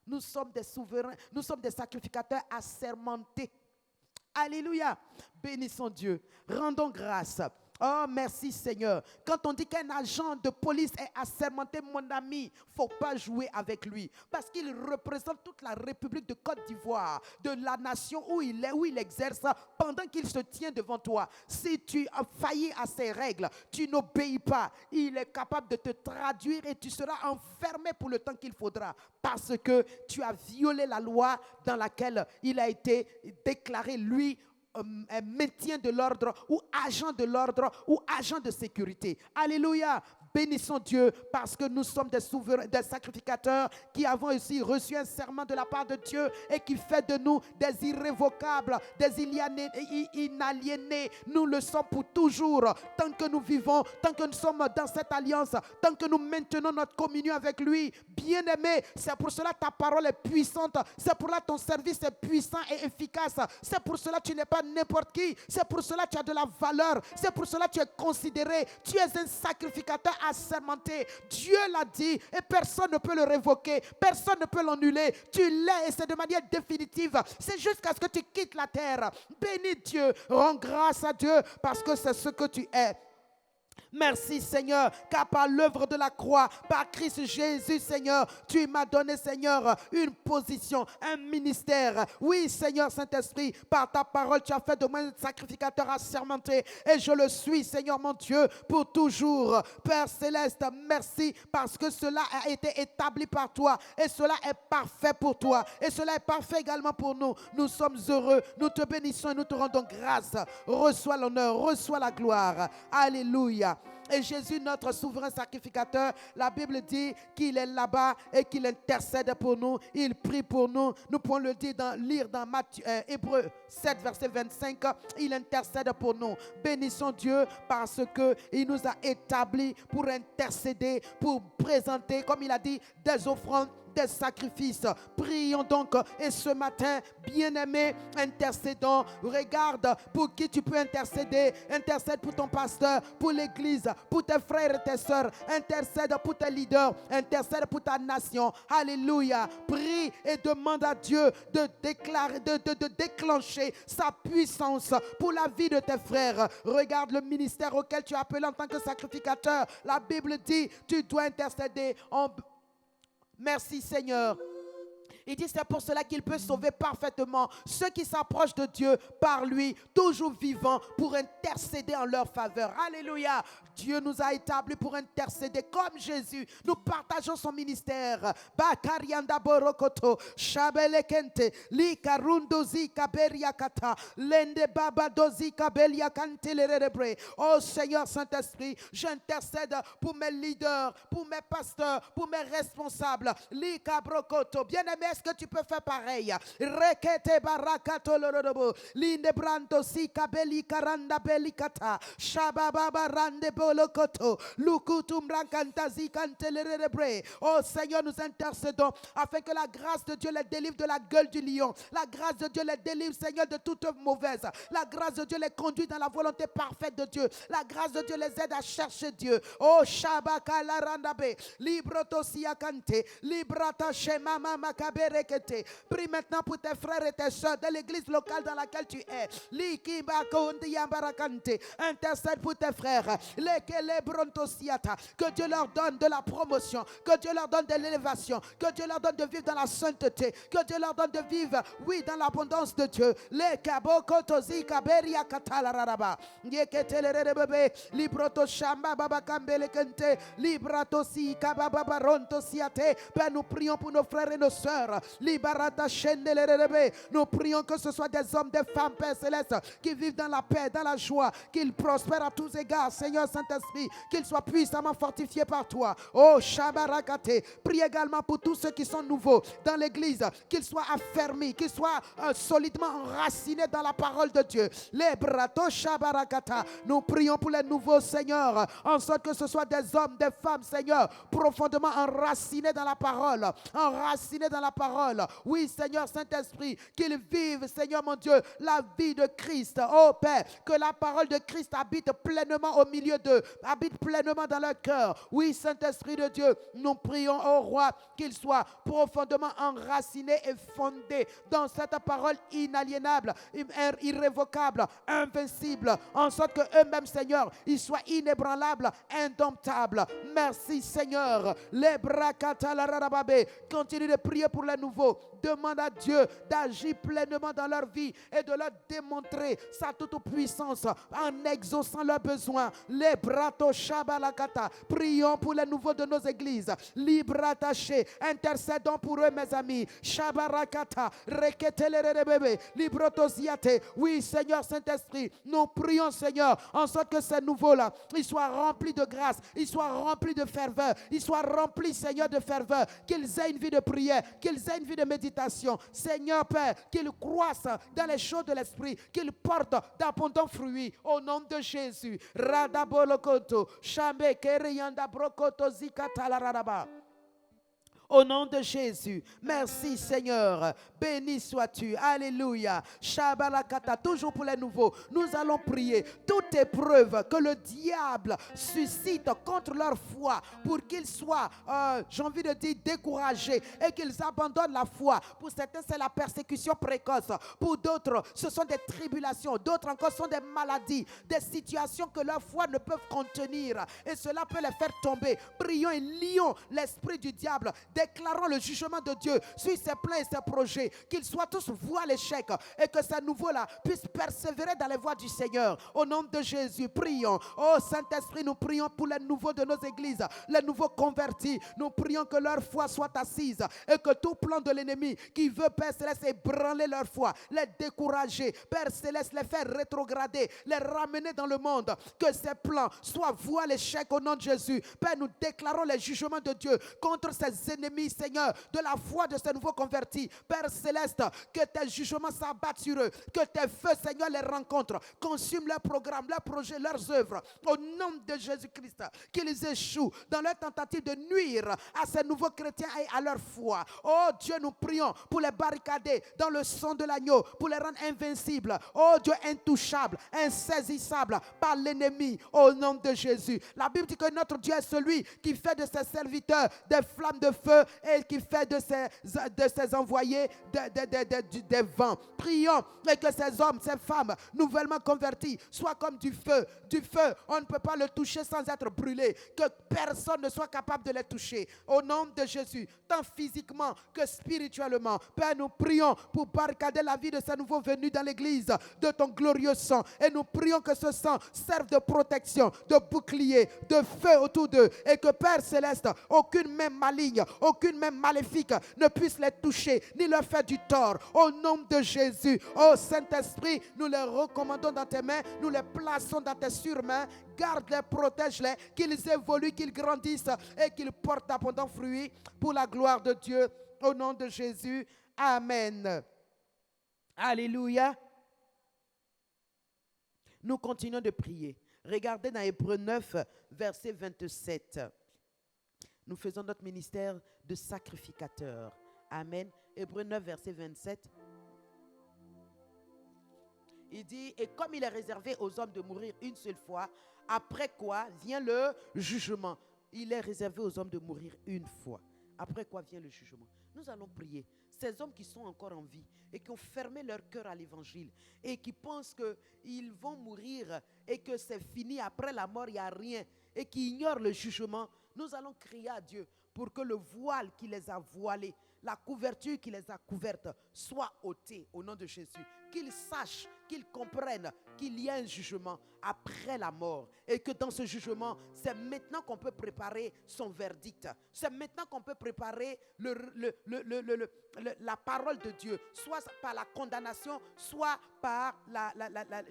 Nous sommes des souverains, nous sommes des sacrificateurs assermentés. Alléluia. Bénissons Dieu. Rendons grâce. Oh, merci Seigneur. Quand on dit qu'un agent de police est assermenté, mon ami, il ne faut pas jouer avec lui. Parce qu'il représente toute la République de Côte d'Ivoire, de la nation où il est, où il exerce, pendant qu'il se tient devant toi. Si tu as failli à ses règles, tu n'obéis pas, il est capable de te traduire et tu seras enfermé pour le temps qu'il faudra. Parce que tu as violé la loi dans laquelle il a été déclaré, lui, maintien de l'ordre ou agent de l'ordre ou agent de sécurité. Alléluia. Bénissons Dieu parce que nous sommes des souverains, des sacrificateurs qui avons aussi reçu un serment de la part de Dieu et qui fait de nous des irrévocables, des inaliénés. Nous le sommes pour toujours. Tant que nous vivons, tant que nous sommes dans cette alliance, tant que nous maintenons notre communion avec lui. Bien-aimé, c'est pour cela ta parole est puissante. C'est pour cela ton service est puissant et efficace. C'est pour cela tu n'es pas n'importe qui. C'est pour cela tu as de la valeur. C'est pour cela tu es considéré. Tu es un sacrificateur assermenté. Dieu l'a dit et personne ne peut le révoquer. Personne ne peut l'annuler. Tu l'es et c'est de manière définitive. C'est jusqu'à ce que tu quittes la terre. Bénis Dieu. Rends grâce à Dieu parce que c'est ce que tu es. Merci Seigneur, car par l'œuvre de la croix, par Christ Jésus Seigneur, tu m'as donné Seigneur une position, un ministère. Oui Seigneur Saint-Esprit, par ta parole tu as fait de moi un sacrificateur assermenté et je le suis Seigneur mon Dieu pour toujours. Père Céleste, merci parce que cela a été établi par toi et cela est parfait pour toi et cela est parfait également pour nous. Nous sommes heureux, nous te bénissons et nous te rendons grâce. Reçois l'honneur, reçois la gloire. Alléluia. Et Jésus, notre souverain sacrificateur, la Bible dit qu'il est là-bas et qu'il intercède pour nous. Il prie pour nous. Nous pouvons le dire lire dans Hébreux 7, verset 25. Il intercède pour nous. Bénissons Dieu parce qu'il nous a établis pour intercéder, pour présenter, comme il a dit, des offrandes, des sacrifices. Prions donc et ce matin, bien-aimés, intercédons. Regarde pour qui tu peux intercéder. Intercède pour ton pasteur, pour l'église, pour tes frères et tes sœurs. Intercède pour tes leaders. Intercède pour ta nation. Alléluia. Prie et demande à Dieu de déclarer, de déclencher sa puissance pour la vie de tes frères. Regarde le ministère auquel tu es appelé en tant que sacrificateur. La Bible dit, tu dois intercéder en... Merci Seigneur. Il dit c'est pour cela qu'il peut sauver parfaitement ceux qui s'approchent de Dieu par lui, toujours vivants, pour intercéder en leur faveur. Alléluia. Dieu nous a établis pour intercéder comme Jésus. Nous partageons son ministère. Bakarianda borokoto, shabelekente, likarundozi kaberiakata, lende babadozi kabeliakante lerebre. Oh Seigneur Saint-Esprit, j'intercède pour mes leaders, pour mes pasteurs, pour mes responsables. Likabrokoto. Bien-aimé, est-ce que tu peux faire pareil? Rekete barakato lorobo, linde brando si kabeli karanda belikata, shabababa rande bolokoto, lukutum rankantazi kantelerebre. Oh Seigneur, nous intercédons afin que la grâce de Dieu les délivre de la gueule du lion. La grâce de Dieu les délivre, Seigneur, de toute œuvre mauvaise. La grâce de Dieu les conduit dans la volonté parfaite de Dieu. La grâce de Dieu les aide à chercher Dieu. Oh Shabaka la randabe, libroto siakante, librata shema mama kaberekete. Prie maintenant pour tes frères et tes soeurs de l'église locale dans laquelle tu es. Intercède pour tes frères. Que Dieu leur donne de la promotion, que Dieu leur donne de l'élévation, que Dieu leur donne de vivre dans la sainteté, que Dieu leur donne de vivre, oui, dans l'abondance de Dieu. Les kabokotozi kaberia katalaraba. Yeketelerebe libroto shamba baba kambele kente librato si kababa baronto siate. Père, nous prions pour nos frères et nos sœurs. Libarata shendelerebe. Nous prions que ce soit des hommes, des femmes, Père Céleste, qui vivent dans la paix, dans la joie, qu'ils prospèrent à tous égards, Seigneur Saint-Esprit, qu'ils soient puissamment fortifiés par toi. Oh Shabarakate, prie également pour tous ceux qui sont nouveaux dans l'église, qu'ils soient affermis, qu'ils soient solidement enracinés dans la parole de Dieu. Les brato Shabarakata, nous prions pour les nouveaux, Seigneur, en sorte que ce soit des hommes, des femmes, Seigneur, profondément enracinés dans la parole, enracinés dans la parole. Oui, Seigneur Saint-Esprit, qu'ils vivent, Seigneur mon Dieu, la vie de Christ. Oh Père, que la parole de Christ habite pleinement au milieu d'eux, habite pleinement dans leur cœur. Oui, Saint-Esprit de Dieu, nous prions au Roi qu'ils soient profondément enracinés et fondés dans cette parole inaliénable, irrévocable, invincible, en sorte que eux-mêmes, Seigneur, ils soient inébranlables, indomptables. Merci, Seigneur. Les bras katalarababé. Continue de prier pour les nouveaux. Demande à Dieu d'agir pleinement dans leur vie et de leur démontrer sa toute-puissance en exaucant leurs besoins. Les brato shabalakata. Prions pour les nouveaux de nos églises. Librataché. Intercédons pour eux, mes amis. Shabarakata. Reketelerebe. Librotosiate. Oui, Seigneur Saint-Esprit, nous prions, Seigneur, en sorte que ces nouveaux-là, ils soient remplis de grâce, ils soient remplis de ferveur, ils soient remplis, Seigneur, de ferveur, qu'ils aient une vie de prière, qu'ils aient une vie de méditation. Seigneur Père, qu'ils croissent dans les choses de l'esprit, qu'ils portent d'abondants fruits. Au nom de Jésus. Radabolokoto, Shambe, Kereyanda, Brokoto, Zikatalaraba. Au nom de Jésus, merci Seigneur, béni sois-tu, alléluia, Shabalakata, toujours pour les nouveaux, nous allons prier toute épreuve que le diable suscite contre leur foi pour qu'ils soient, j'ai envie de dire, découragés et qu'ils abandonnent la foi. Pour certains, c'est la persécution précoce, pour d'autres, ce sont des tribulations, d'autres encore sont des maladies, des situations que leur foi ne peut contenir et cela peut les faire tomber. Prions et lions l'esprit du diable. Déclarons le jugement de Dieu sur ses plans et ses projets, qu'ils soient tous voués à l'échec et que ces nouveaux-là puissent persévérer dans les voies du Seigneur. Au nom de Jésus, prions. Oh Saint-Esprit, nous prions pour les nouveaux de nos églises, les nouveaux convertis. Nous prions que leur foi soit assise et que tout plan de l'ennemi qui veut, Père Céleste, ébranler leur foi, les décourager, Père Céleste, les faire rétrograder, les ramener dans le monde, que ces plans soient voués à l'échec au nom de Jésus. Père, nous déclarons les jugements de Dieu contre ces ennemis, Seigneur, de la foi de ces nouveaux convertis. Père Céleste, que tes jugements s'abattent sur eux, que tes feux, Seigneur, les rencontrent, consument leurs programmes, leurs projets, leurs œuvres. Au nom de Jésus-Christ, qu'ils échouent dans leur tentative de nuire à ces nouveaux chrétiens et à leur foi. Oh Dieu, nous prions pour les barricader dans le sang de l'agneau, pour les rendre invincibles. Oh Dieu, intouchables, insaisissables par l'ennemi. Au nom de Jésus. La Bible dit que notre Dieu est celui qui fait de ses serviteurs des flammes de feu et qui fait de ses envoyés des vents. Prions et que ces hommes, ces femmes nouvellement convertis soient comme du feu. Du feu, on ne peut pas le toucher sans être brûlé. Que personne ne soit capable de les toucher. Au nom de Jésus, tant physiquement que spirituellement. Père, nous prions pour barricader la vie de ces nouveaux venus dans l'église de ton glorieux sang. Et nous prions que ce sang serve de protection, de bouclier, de feu autour d'eux. Et que Père Céleste, aucune main maligne, aucune main maléfique ne puisse les toucher, ni leur faire du tort. Au nom de Jésus, ô Saint-Esprit, nous les recommandons dans tes mains, nous les plaçons dans tes surmains. Garde-les, protège-les, qu'ils évoluent, qu'ils grandissent et qu'ils portent abondants fruits pour la gloire de Dieu. Au nom de Jésus, amen. Alléluia. Nous continuons de prier. Regardez dans Hébreux 9, verset 27. Nous faisons notre ministère de sacrificateur. Amen. Hébreux 9, verset 27. Il dit, et comme il est réservé aux hommes de mourir une seule fois, après quoi vient le jugement. Il est réservé aux hommes de mourir une fois. Après quoi vient le jugement. Nous allons prier. Ces hommes qui sont encore en vie et qui ont fermé leur cœur à l'évangile et qui pensent qu'ils vont mourir et que c'est fini, après la mort, il n'y a rien, et qui ignorent le jugement, nous allons crier à Dieu pour que le voile qui les a voilés, la couverture qui les a couvertes, soit ôtée au nom de Jésus. Qu'ils sachent, qu'ils comprennent qu'il y a un jugement après la mort et que dans ce jugement, c'est maintenant qu'on peut préparer son verdict. C'est maintenant qu'on peut préparer la parole de Dieu, soit par la condamnation, soit par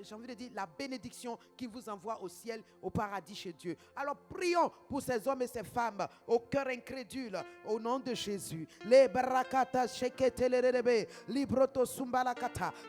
j'ai envie de dire, la bénédiction qui vous envoie au ciel, au paradis chez Dieu. Alors prions pour ces hommes et ces femmes au cœur incrédule, au nom de Jésus.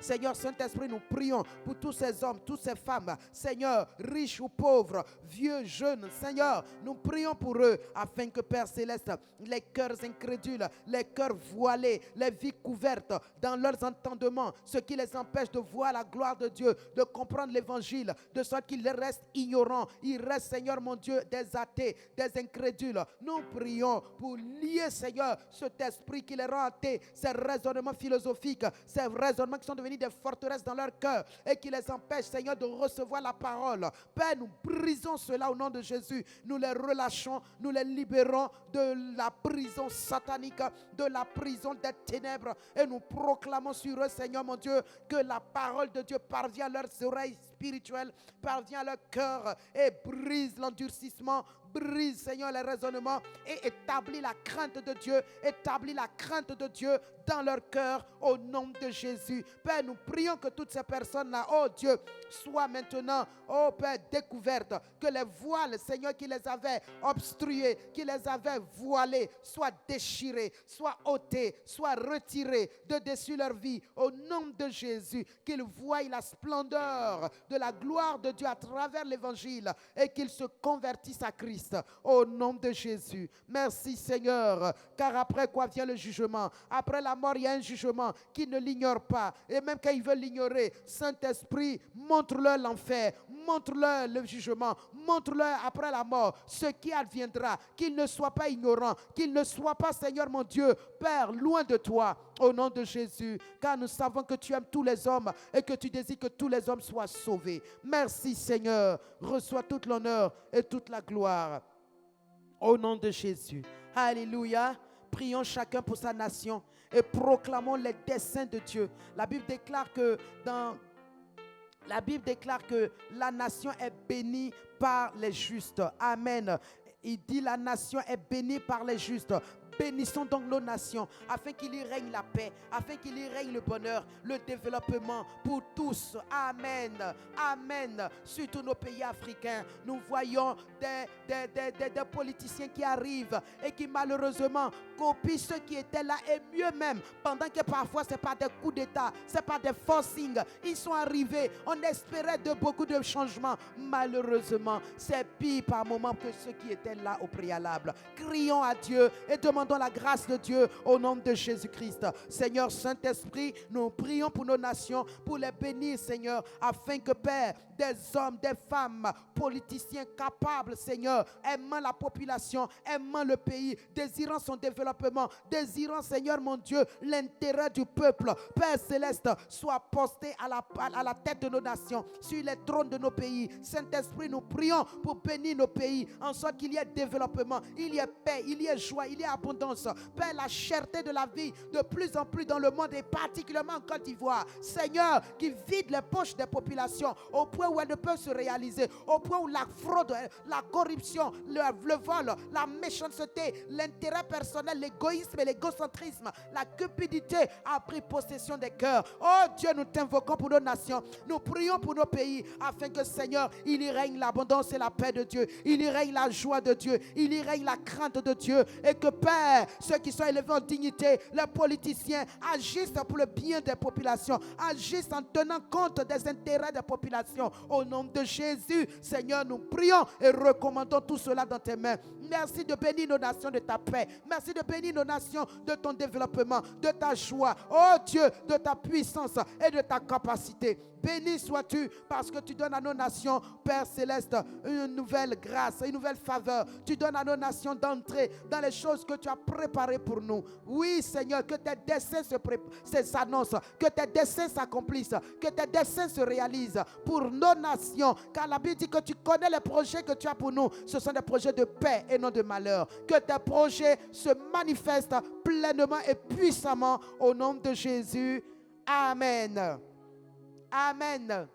Seigneur Saint-Esprit, nous prions pour tous ces ces hommes, toutes ces femmes, Seigneur, riches ou pauvres, vieux, jeunes, Seigneur, nous prions pour eux afin que, Père Céleste, les cœurs incrédules, les cœurs voilés, les vies couvertes dans leurs entendements, ce qui les empêche de voir la gloire de Dieu, de comprendre l'évangile, de sorte qu'ils restent ignorants, ils restent, Seigneur mon Dieu, des athées, des incrédules. Nous prions pour lier, Seigneur, cet esprit qui les rend athées, ces raisonnements philosophiques, ces raisonnements qui sont devenus des forteresses dans leur cœur et qui les empêchent, Seigneur, de recevoir la parole. Père, nous brisons cela au nom de Jésus. Nous les relâchons, nous les libérons de la prison satanique, de la prison des ténèbres, et nous proclamons sur eux, Seigneur mon Dieu, que la parole de Dieu parvient à leurs oreilles spirituelles, parvient à leur cœur et brise l'endurcissement, brise, Seigneur, les raisonnements et établit la crainte de Dieu, établit la crainte de Dieu dans leur cœur au nom de Jésus. Père, nous prions que toutes ces personnes-là, oh Dieu, soient maintenant, oh Père, découvertes, que les voiles, Seigneur, qui les avaient obstruées, qui les avaient voilées, soient déchirés, soient ôtés, soient retirés de dessus leur vie au nom de Jésus, qu'ils voient la splendeur de la gloire de Dieu à travers l'évangile et qu'ils se convertissent à Christ au nom de Jésus. Merci Seigneur, car après quoi vient le jugement? Après la mort, il y a un jugement qui ne l'ignore pas, et même quand ils veulent l'ignorer, Saint-Esprit, montre-leur l'enfer, montre-leur le jugement, montre-leur après la mort ce qui adviendra, qu'ils ne soient pas ignorants, qu'ils ne soient pas, Seigneur mon Dieu, Père, loin de toi, au nom de Jésus, car nous savons que tu aimes tous les hommes et que tu désires que tous les hommes soient sauvés. Merci Seigneur, reçois toute l'honneur et toute la gloire, au nom de Jésus. Alléluia. Prions chacun pour sa nation et proclamons les desseins de Dieu. La Bible déclare que la nation est bénie par les justes. Amen. Il dit la nation est bénie par les justes. Bénissons donc nos nations afin qu'il y règne la paix, afin qu'il y règne le bonheur, le développement pour tous. Amen. Amen. Surtout nos pays africains, nous voyons des politiciens qui arrivent et qui malheureusement copient ceux qui étaient là, et mieux même, pendant que parfois ce n'est pas des coups d'État, ce n'est pas des forcings. Ils sont arrivés, on espérait de beaucoup de changements. Malheureusement, c'est pire par moments que ceux qui étaient là au préalable. Crions à Dieu et demandons la grâce de Dieu au nom de Jésus-Christ. Seigneur Saint-Esprit, nous prions pour nos nations, pour les bénir, Seigneur, afin que, Père, des hommes, des femmes, politiciens capables, Seigneur, aimant la population, aimant le pays, désirant son développement, désirant, Seigneur mon Dieu, l'intérêt du peuple, Père Céleste, soit posté à la tête de nos nations, sur les trônes de nos pays. Saint-Esprit, nous prions pour bénir nos pays, en sorte qu'il y ait développement, il y ait paix, il y ait joie, il y ait abondance. Père, la cherté de la vie de plus en plus dans le monde, et particulièrement en Côte d'Ivoire, Seigneur, qui vide les poches des populations au point où elles ne peuvent se réaliser, au point où la fraude, la corruption, le vol, la méchanceté, l'intérêt personnel, l'égoïsme et l'égocentrisme, la cupidité a pris possession des cœurs. Oh Dieu, nous t'invoquons pour nos nations, nous prions pour nos pays, afin que, Seigneur, il y règne l'abondance et la paix de Dieu, il y règne la joie de Dieu, il y règne la crainte de Dieu, et que, Père, ceux qui sont élevés en dignité, les politiciens, agissent pour le bien des populations, agissent en tenant compte des intérêts des populations. Au nom de Jésus, Seigneur, nous prions et recommandons tout cela dans tes mains. Merci de bénir nos nations de ta paix. Merci de bénir nos nations de ton développement, de ta joie. Oh Dieu, de ta puissance et de ta capacité. Béni sois-tu parce que tu donnes à nos nations, Père Céleste, une nouvelle grâce, une nouvelle faveur. Tu donnes à nos nations d'entrer dans les choses que tu as préparées pour nous. Oui, Seigneur, que tes desseins s'annoncent, que tes desseins s'accomplissent, que tes desseins se réalisent pour nos nations. Car la Bible dit que tu connais les projets que tu as pour nous. Ce sont des projets de paix et non de malheur. Que tes projets se manifestent pleinement et puissamment au nom de Jésus. Amen. Amen.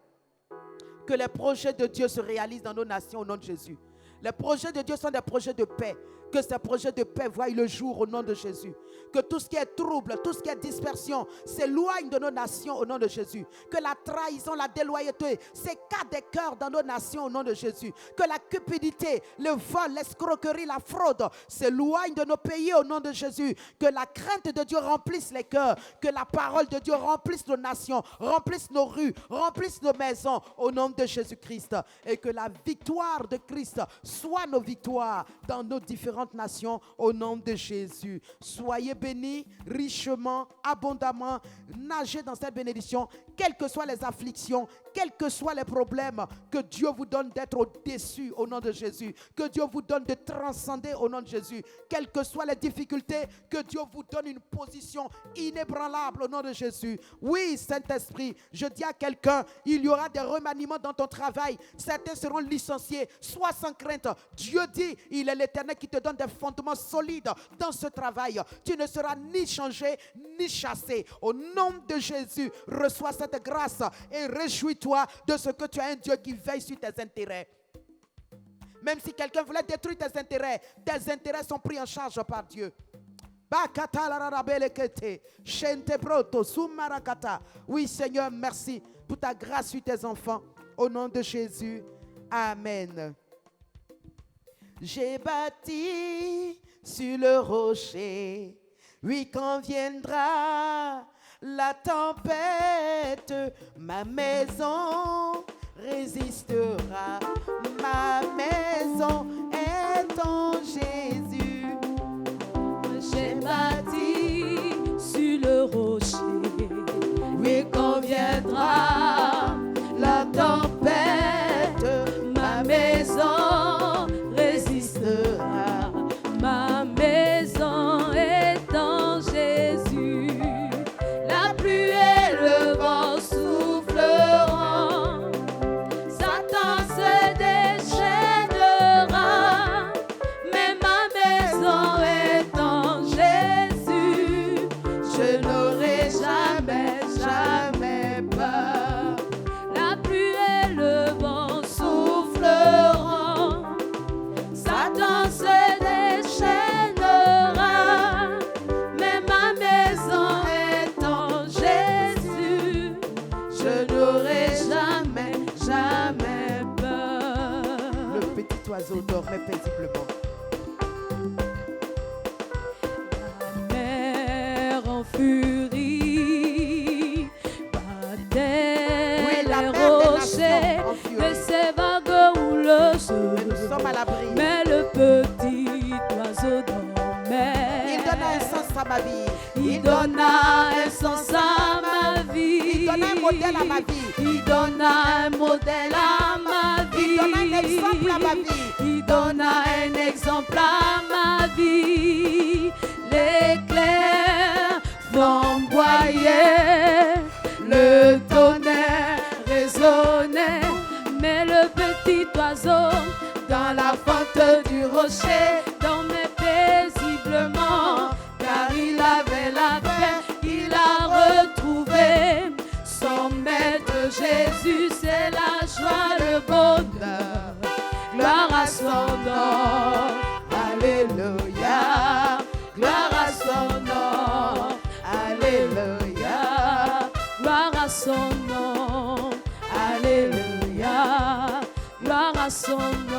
Que les projets de Dieu se réalisent dans nos nations au nom de Jésus. Les projets de Dieu sont des projets de paix. Que ces projets de paix voient le jour au nom de Jésus. Que tout ce qui est trouble, tout ce qui est dispersion s'éloigne de nos nations au nom de Jésus. Que la trahison, la déloyauté s'écarte des cœurs dans nos nations au nom de Jésus. Que la cupidité, le vol, l'escroquerie, la fraude s'éloigne de nos pays au nom de Jésus. Que la crainte de Dieu remplisse les cœurs. Que la parole de Dieu remplisse nos nations, remplisse nos rues, remplisse nos maisons au nom de Jésus-Christ. Et que la victoire de Christ soit nos victoires dans nos différentes nations au nom de Jésus. Soyez bénis richement, abondamment, nagez dans cette bénédiction, quelles que soient les afflictions, quels que soient les problèmes, que Dieu vous donne d'être au-dessus au nom de Jésus, que Dieu vous donne de transcender au nom de Jésus, quelles que soient les difficultés, que Dieu vous donne une position inébranlable au nom de Jésus. Oui, Saint-Esprit, je dis à quelqu'un, il y aura des remaniements dans ton travail, certains seront licenciés, sois sans crainte. Dieu dit, il est l'Éternel qui te donne des fondements solides dans ce travail. Tu ne seras ni changé, ni chassé. Au nom de Jésus, reçois cette grâce et réjouis-toi de ce que tu as un Dieu qui veille sur tes intérêts. Même si quelqu'un voulait détruire tes intérêts sont pris en charge par Dieu. Oui, Seigneur, merci pour ta grâce sur tes enfants. Au nom de Jésus, amen. J'ai bâti sur le rocher, oui, quand viendra la tempête, ma maison résistera. Ma maison est en Jésus. J'ai bâti sur le rocher, oui, quand viendra la tempête, ma maison résistera. Ma maison est en Jésus. La pluie et le vent souffleront. Satan se déchaînera. Mais ma maison est en Jésus. Je n'aurai jamais, jamais peur. La pluie et le vent souffleront. Satan se déchaînera. Mais ma maison est en Jésus. Je n'aurai jamais, jamais peur. Le petit oiseau dormait paisiblement. La mer en furie battait Oui, la les mer des rochers, nations en furie. mais ses vagues houleuses. Mais nous sommes à l'abri. Mais le petit oiseau dormait. Il donna un sens à ma vie. Il donna un sens à ma vie. Il donna un modèle à ma vie. Il donna un modèle à ma vie. Il donna un exemple à ma vie. Il donna un exemple à ma vie. L'éclair flamboyait, le tonnerre résonnait, mais le petit oiseau dans la fente du rocher dormait paisiblement, car il avait la paix, il a retrouvé son maître Jésus, c'est la joie, le bonheur, gloire à son nom, alléluia, gloire à son nom, alléluia, gloire à son nom, alléluia, gloire à son nom.